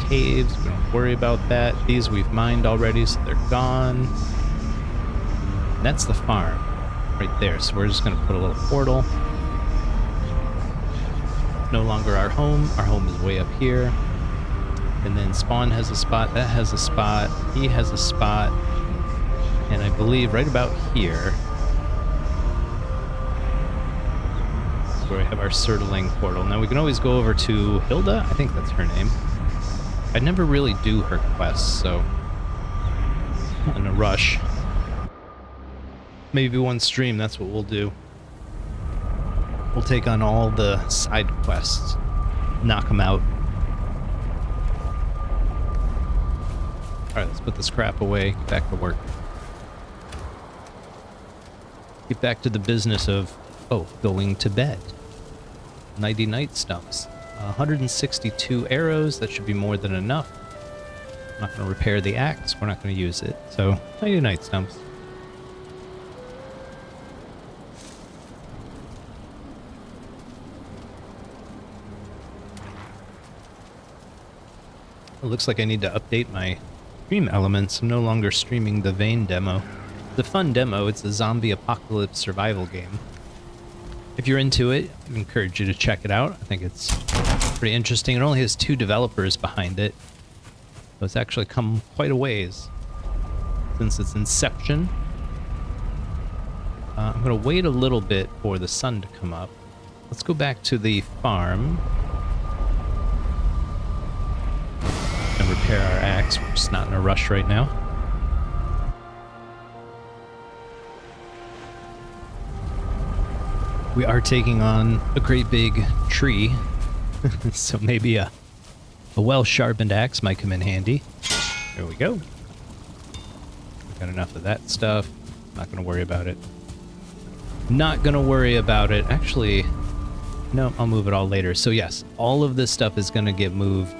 caves. We don't worry about that. These we've mined already, so they're gone. That's the farm right there. So we're just going to put a little portal. No longer our home. Our home is way up here. And then spawn has a spot, that has a spot, he has a spot, and I believe right about here is where we have our surtling portal. Now we can always go over to Hilda, I think that's her name. I never really do her quests, so I'm not in a rush. Maybe one stream, that's what we'll do. We'll take on all the side quests, knock them out. Alright, let's put this crap away, get back to work. Get back to the business of, going to bed. Nighty-night, Stumps. 162 arrows, that should be more than enough. I'm not going to repair the axe, we're not going to use it. So, nighty-night, Stumps. It looks like I need to update my stream elements. I'm no longer streaming the Vane demo. It's a fun demo. It's a zombie apocalypse survival game. If you're into it, I encourage you to check it out. I think it's pretty interesting. It only has 2 developers behind it, so it's actually come quite a ways since its inception. I'm going to wait a little bit for the sun to come up. Let's go back to the farm and repair our axe. We're just not in a rush right now. We are taking on a great big tree, so maybe a well-sharpened axe might come in handy. There we go. Got enough of that stuff. Not gonna worry about it. Not gonna worry about it. Actually, no, I'll move it all later. So yes, all of this stuff is gonna get moved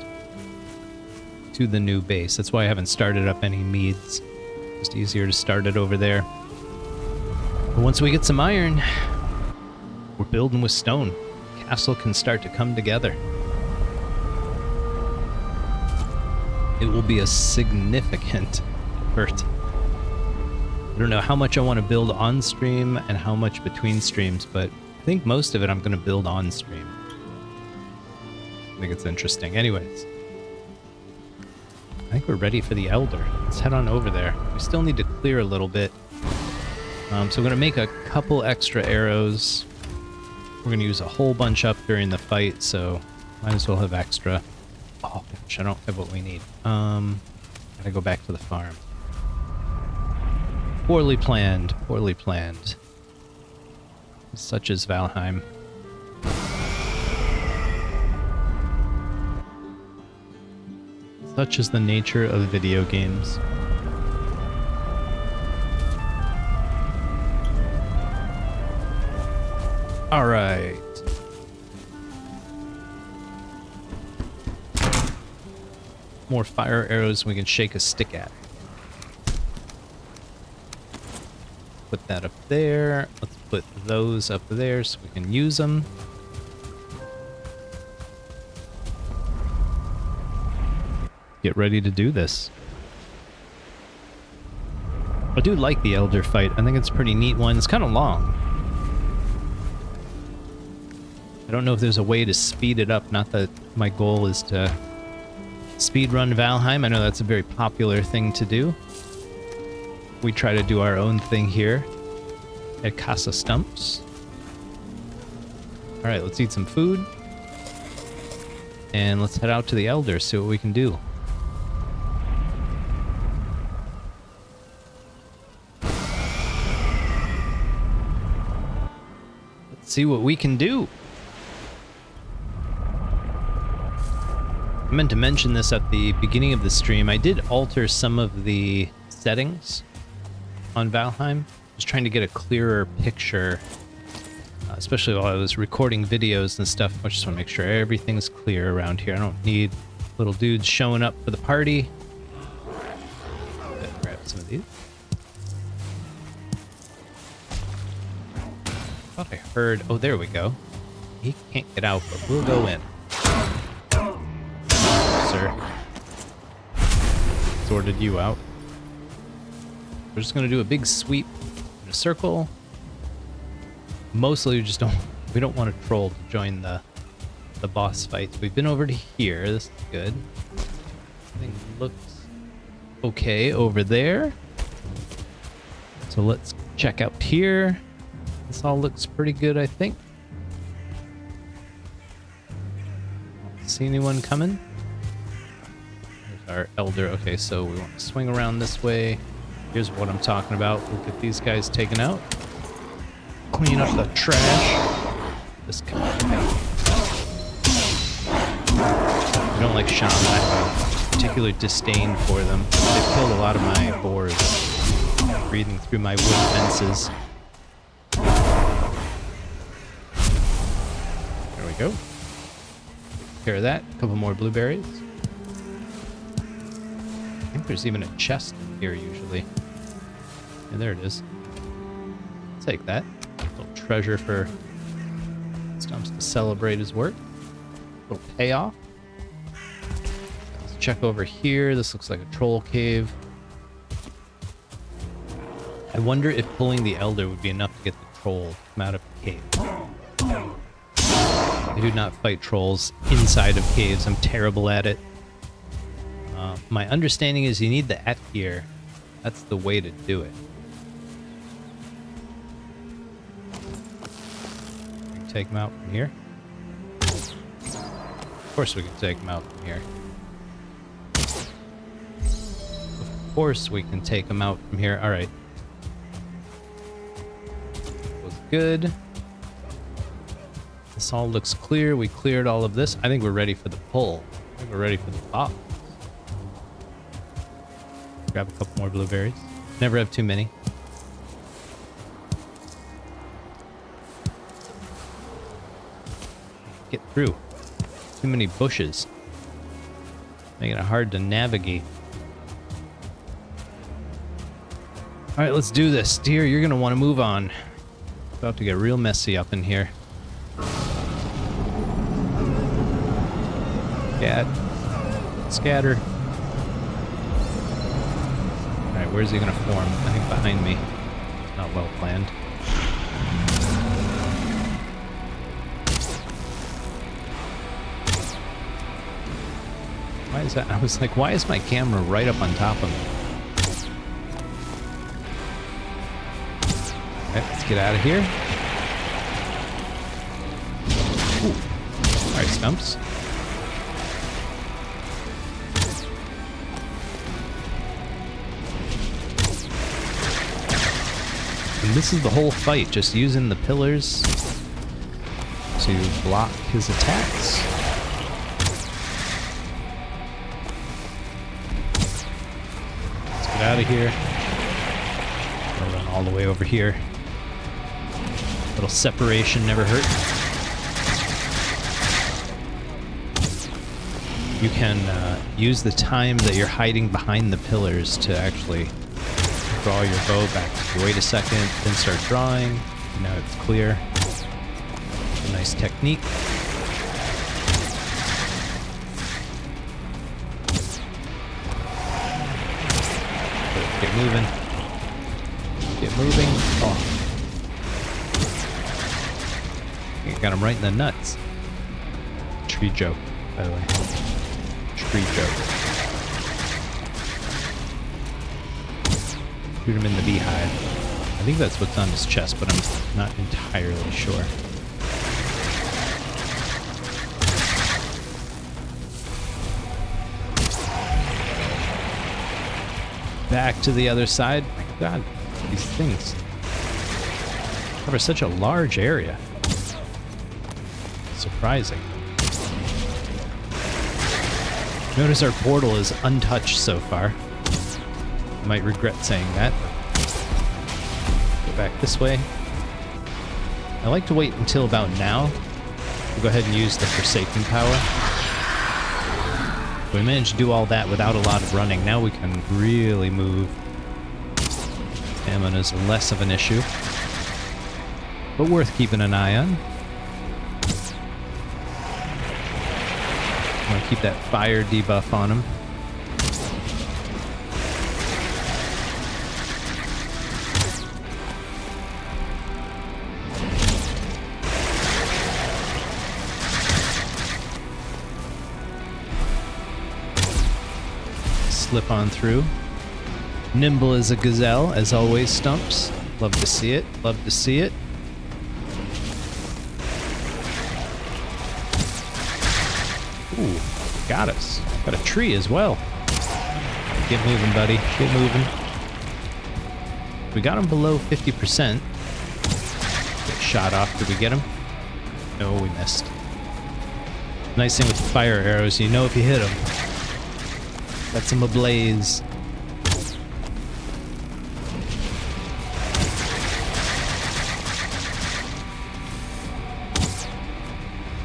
to the new base. That's why I haven't started up any meads. Just easier to start it over there. But once we get some iron, we're building with stone. Castle can start to come together. It will be a significant effort. I don't know how much I want to build on stream and how much between streams, but I think most of it I'm going to build on stream. I think it's interesting. Anyways, I think we're ready for the Elder. Let's head on over there. We still need to clear a little bit. So I'm going to make a couple extra arrows. We're going to use a whole bunch up during the fight, so might as well have extra. Oh gosh, I don't have what we need. Gotta go back to the farm. Poorly planned, poorly planned. Such is Valheim. Such is the nature of video games. All right. More fire arrows we can shake a stick at. Put that up there. Let's put those up there so we can use them. Get ready to do this. I do like the Elder fight. I think it's a pretty neat one. It's kind of long. I don't know if there's a way to speed it up. Not that my goal is to speedrun Valheim. I know that's a very popular thing to do. We try to do our own thing here at Casa Stumps. Alright, let's eat some food. And let's head out to the Elder, see what we can do. Let's see what we can do. I meant to mention this at the beginning of the stream. I did alter some of the settings on Valheim. Just trying to get a clearer picture, especially while I was recording videos and stuff. I just want to make sure everything's clear around here. I don't need little dudes showing up for the party. Grab some of these. Thought I heard... Oh, there we go. He can't get out, but we'll go in. Sir. Sorted you out. We're just gonna do a big sweep in a circle. Mostly we don't want to troll to join the boss fights. We've been over to here. This is good. Everything looks okay over there. So let's check out here. This all looks pretty good, I think. Don't see anyone coming. There's our Elder. Okay, so we want to swing around this way. Here's what I'm talking about. We'll get these guys taken out. Clean up the trash. This guy. I don't like shaman. I have a particular disdain for them. They've killed a lot of my boars. Breathing through my wood fences. There we go. Take care of that. A couple more blueberries. I think there's even a chest in here usually. And there it is. Take that. Little treasure for Stumps to celebrate his work. Little payoff. Let's check over here. This looks like a troll cave. I wonder if pulling the Elder would be enough to get the troll to come out of the cave. I do not fight trolls inside of caves. I'm terrible at it. My understanding is you need the Etgear. That's the way to do it. We can take him out from here. Of course we can take him out from here. Of course we can take him out from here. Alright. Was good. This all looks clear. We cleared all of this. I think we're ready for the pull. I think we're ready for the pop. Grab a couple more blueberries. Never have too many. Get through. Too many bushes. Making it hard to navigate. All right, let's do this. Deer, you're going to want to move on. It's about to get real messy up in here. Cat. Scatter. All right, where's he going to form? I think behind me. Not well planned. Why is that? I was like, why is my camera right up on top of me? Alright, let's get out of here. Ooh. Alright, Stumps. And this is the whole fight, just using the pillars to block his attacks. Get out of here. I'll run all the way over here. Little separation never hurt. You can use the time that you're hiding behind the pillars to actually draw your bow back. Wait a second, then start drawing. Now it's clear. A nice technique. Get moving. Get moving. Oh. I got him right in the nuts. Tree joke, by the way. Tree joke. Shoot him in the beehive. I think that's what's on his chest, but I'm not entirely sure. Back to the other side. My God, these things cover such a large area. Surprising. Notice our portal is untouched so far. I might regret saying that. Go back this way. I like to wait until about now to go ahead and use the Forsaken power. We managed to do all that without a lot of running. Now we can really move. Stamina is less of an issue, but worth keeping an eye on. I want to keep that fire debuff on him. Slip on through. Nimble as a gazelle, as always, Stumps. Love to see it. Love to see it. Ooh, got us. Got a tree as well. Get moving, buddy. Get moving. We got him below 50%. Get shot off. Did we get him? No, we missed. Nice thing with the fire arrows, you know if you hit them. That's him ablaze.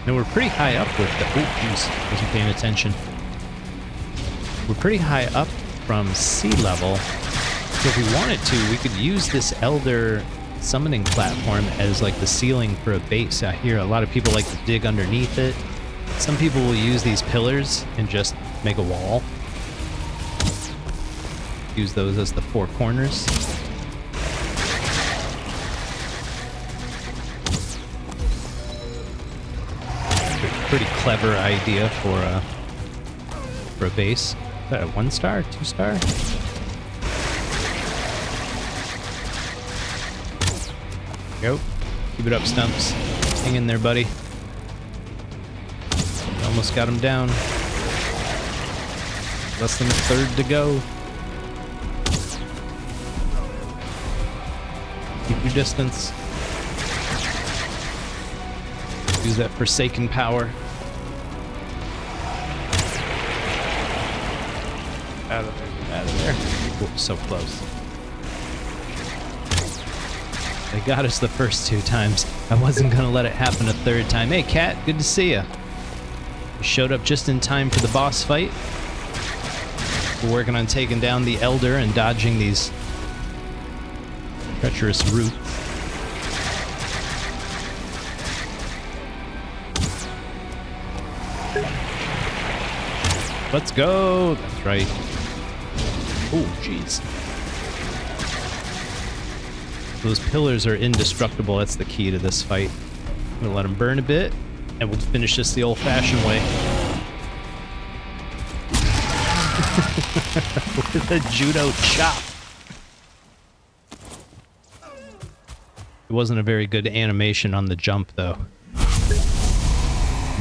And we're pretty high up with the... Oh, jeez. Wasn't paying attention. We're pretty high up from sea level. So if we wanted to, we could use this Elder summoning platform as like the ceiling for a base. I hear a lot of people like to dig underneath it. Some people will use these pillars and just make a wall. Use those as the four corners. Pretty clever idea for a base. Is that a 1-star, 2-star? Go. Keep it up, Stumps. Hang in there, buddy. Almost got him down. Less than a third to go. Keep your distance. Use that forsaken power. Out of there. Out of there. Whoops, so close. They got us the first 2 times. I wasn't gonna let it happen a 3rd time. Hey, Cat, good to see ya. You showed up just in time for the boss fight. We're working on taking down the Elder and dodging these treacherous roots. Let's go! That's right. Oh, jeez. Those pillars are indestructible. That's the key to this fight. I'm gonna let them burn a bit, and we'll finish this the old-fashioned way. With a judo chop. It wasn't a very good animation on the jump, though.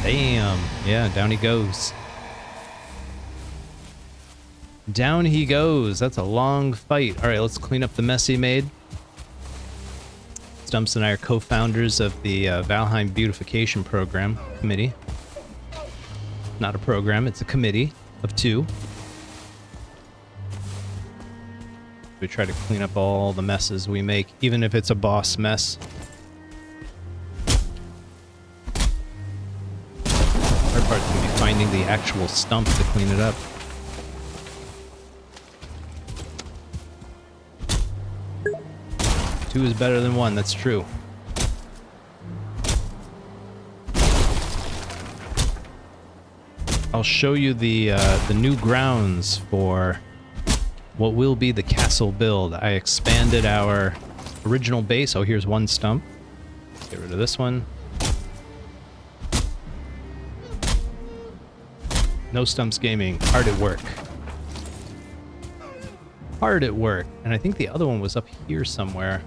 Damn. Yeah, down he goes. Down he goes. That's a long fight. All right, let's clean up the mess he made. Stumps and I are co-founders of the Valheim Beautification Program Committee. Not a program, it's a committee of 2. We try to clean up all the messes we make, even if it's a boss mess. Our part's gonna be finding the actual stump to clean it up. Two is better than 1, that's true. I'll show you the new grounds for what will be the castle build. I expanded our original base. Oh, here's 1 stump. Let's get rid of this one. No Stumps Gaming. Hard at work. Hard at work. And I think the other one was up here somewhere.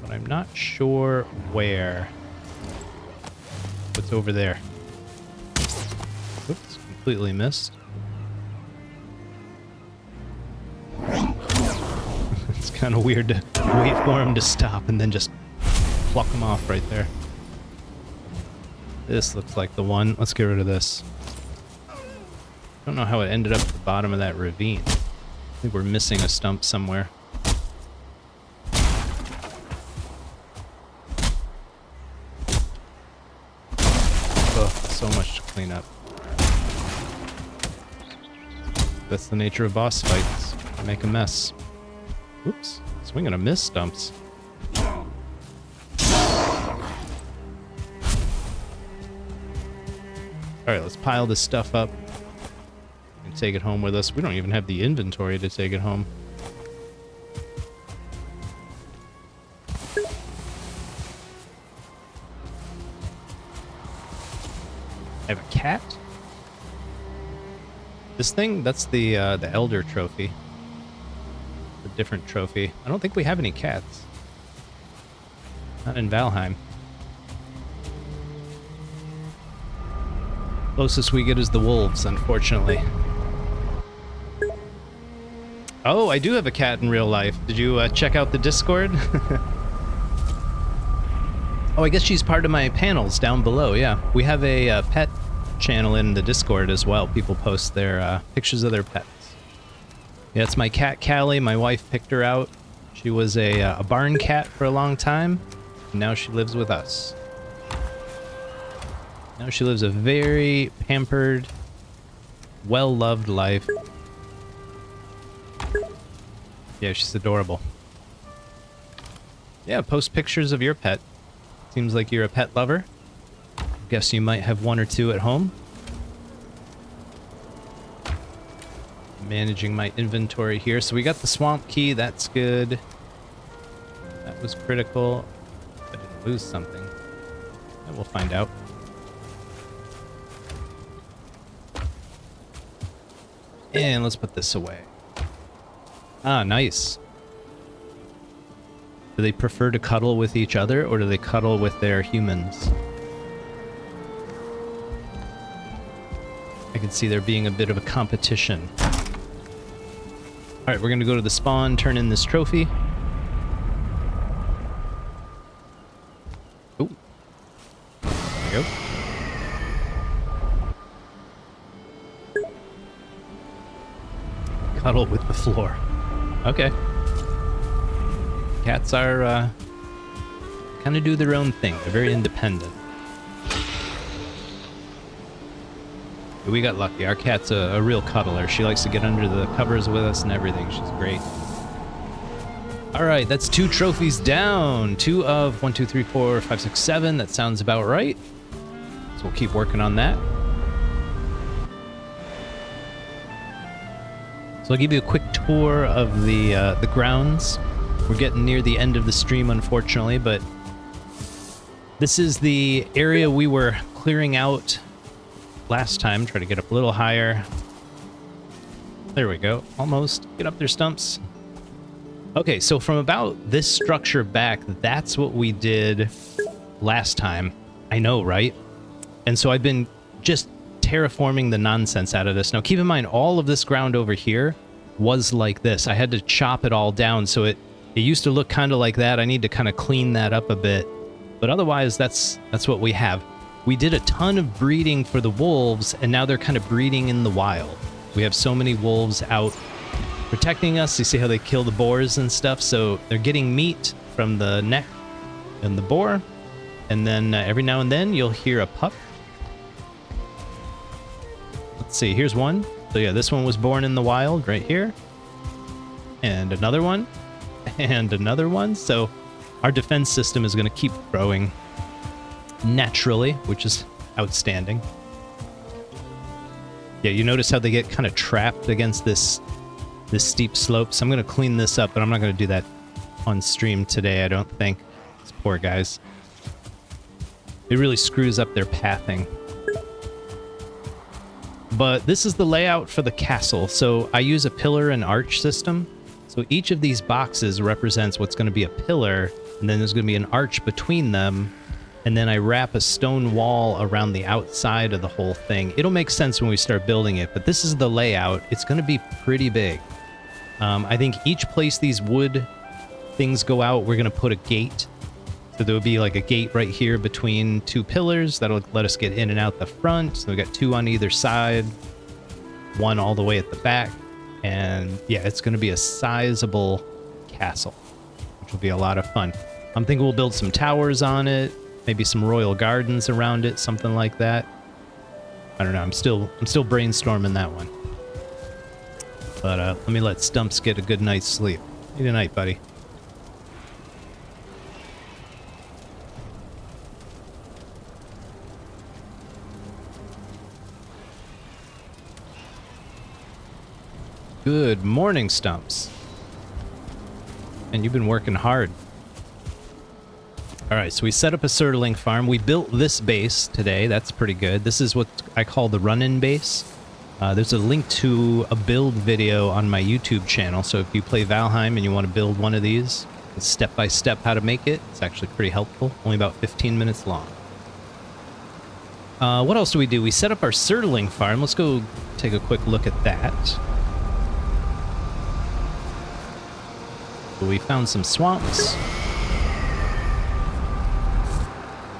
But I'm not sure where. What's over there? Oops, completely missed. It's kind of weird to wait for him to stop and then just pluck him off right there. This looks like the one. Let's get rid of this. Don't know how it ended up at the bottom of that ravine. I think we're missing a stump somewhere. Oh, so much to clean up. That's the nature of boss fights. Make a mess. Oops. Swing and a miss, Stumps. Alright, let's pile this stuff up and take it home with us. We don't even have the inventory to take it home. I have a cat? This thing, that's the Elder trophy. A different trophy. I don't think we have any cats. Not in Valheim. Closest we get is the wolves, unfortunately. Oh, I do have a cat in real life. Did you check out the Discord? Oh, I guess she's part of my panels down below, yeah. We have a pet channel in the Discord as well. People post their pictures of their pets. Yeah, it's my cat, Callie. My wife picked her out. She was a barn cat for a long time. And now she lives with us. Now she lives a very pampered, well-loved life. Yeah, she's adorable. Yeah, post pictures of your pet. Seems like you're a pet lover. Guess you might have 1 or 2 at home. Managing my inventory here. So we got the swamp key. That's good. That was critical. I didn't lose something. We'll find out. And let's put this away. Ah, nice. Do they prefer to cuddle with each other, or do they cuddle with their humans? I can see there being a bit of a competition. Alright, we're gonna go to the spawn, turn in this trophy. Oh, go. Cuddle with the floor. Okay. Cats are kind of do their own thing. They're very independent. We got lucky. Our cat's a real cuddler. She likes to get under the covers with us and everything. She's great. All right, that's 2 trophies down. 2 of 1, 2, 3, 4, 5, 6, 7. That sounds about right. So we'll keep working on that. So I'll give you a quick tour of the grounds. We're getting near the end of the stream, unfortunately, but this is the area we were clearing out last time. Try to get up a little higher. There we go. Almost. Get up there, Stumps. Okay, so from about this structure back, that's what we did last time. I know, right? And so I've been just terraforming the nonsense out of this. Now, keep in mind, all of this ground over here was like this. I had to chop it all down, so it used to look kind of like that. I need to kind of clean that up a bit. But otherwise, that's what we have. We did a ton of breeding for the wolves, and now they're kind of breeding in the wild. We have so many wolves out protecting us. You see how they kill the boars and stuff? So they're getting meat from the neck and the boar. And then every now and then you'll hear a pup. Let's see, here's one. So yeah, this one was born in the wild right here. And another one. And another one. So our defense system is going to keep growing naturally, which is outstanding. Yeah, you notice how they get kind of trapped against this steep slope. So I'm going to clean this up, but I'm not going to do that on stream today, I don't think. These poor guys. It really screws up their pathing. But this is the layout for the castle. So I use a pillar and arch system. So each of these boxes represents what's going to be a pillar, and then there's going to be an arch between them, and then I wrap a stone wall around the outside of the whole thing. It'll make sense when we start building it, but this is the layout. It's going to be pretty big. I think each place these wood things go out, we're going to put a gate. So there will be like a gate right here between 2 pillars. That'll let us get in and out the front. So we got 2 on either side, 1 all the way at the back. And yeah, it's going to be a sizable castle, which will be a lot of fun. I'm thinking we'll build some towers on it, maybe some royal gardens around it, something like that. I don't know. I'm still brainstorming that one. But let me let Stumps get a good night's sleep. Good night, buddy. Good morning, Stumps. And you've been working hard. All right, so we set up a surtling farm. We built this base today. That's pretty good. This is what I call the run-in base. There's a link to a build video on my YouTube channel. So if you play Valheim and you want to build one of these, it's step-by-step how to make it. It's actually pretty helpful. Only about 15 minutes long. What else do we do? We set up our surtling farm. Let's go take a quick look at that. We found some swamps.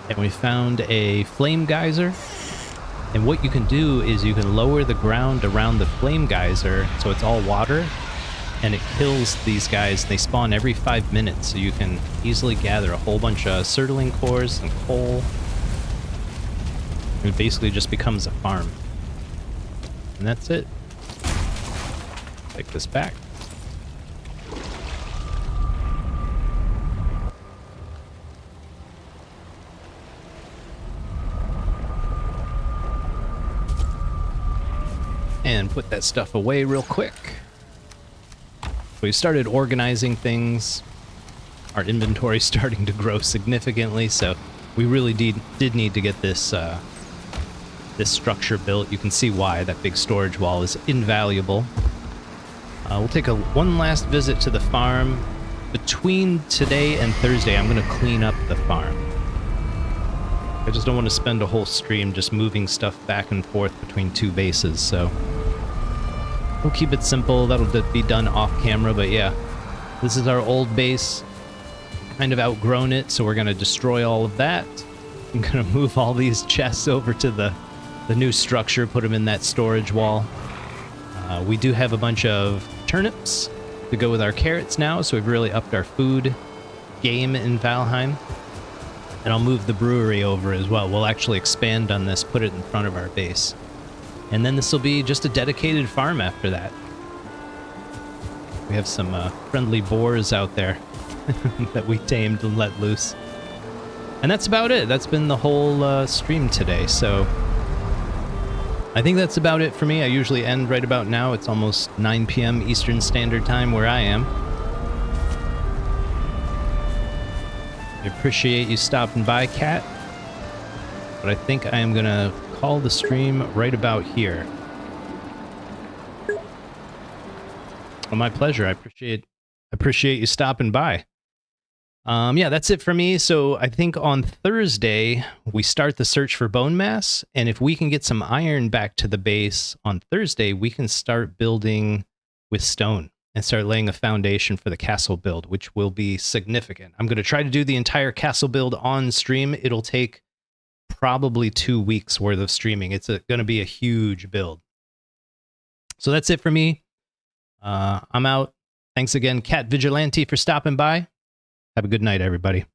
And we found a flame geyser. And what you can do is you can lower the ground around the flame geyser so it's all water, and it kills these guys. They spawn every 5 minutes, so you can easily gather a whole bunch of surtling cores and coal. It basically just becomes a farm. And that's it. Take this back. And put that stuff away real quick. We started organizing things. Our inventory's starting to grow significantly, so we really did need to get this this structure built. You can see why that big storage wall is invaluable. We'll take one last visit to the farm. Between today and Thursday, I'm going to clean up the farm. I just don't want to spend a whole stream just moving stuff back and forth between 2 bases, so we'll keep it simple. That'll be done off camera, but yeah, this is our old base. Kind of outgrown it, so we're going to destroy all of that. I'm gonna move all these chests over to the new structure, put them in that storage wall. We do have a bunch of turnips to go with our carrots now, so we've really upped our food game in Valheim. And I'll move the brewery over as well. We'll actually expand on this, put it in front of our base. And then this will be just a dedicated farm after that. We have some friendly boars out there that we tamed and let loose. And that's about it. That's been the whole stream today, so I think that's about it for me. I usually end right about now. It's almost 9 p.m. Eastern Standard Time where I am. I appreciate you stopping by, Kat. But I think I am going to call the stream right about here. Well, my pleasure. I appreciate you stopping by. Yeah, that's it for me. So I think on Thursday, we start the search for bone mass. And if we can get some iron back to the base on Thursday, we can start building with stone and start laying a foundation for the castle build, which will be significant. I'm going to try to do the entire castle build on stream. It'll take probably 2 weeks worth of streaming. It's going to be a huge build. So that's it for me. I'm out. Thanks again, Cat Vigilante, for stopping by. Have a good night, everybody.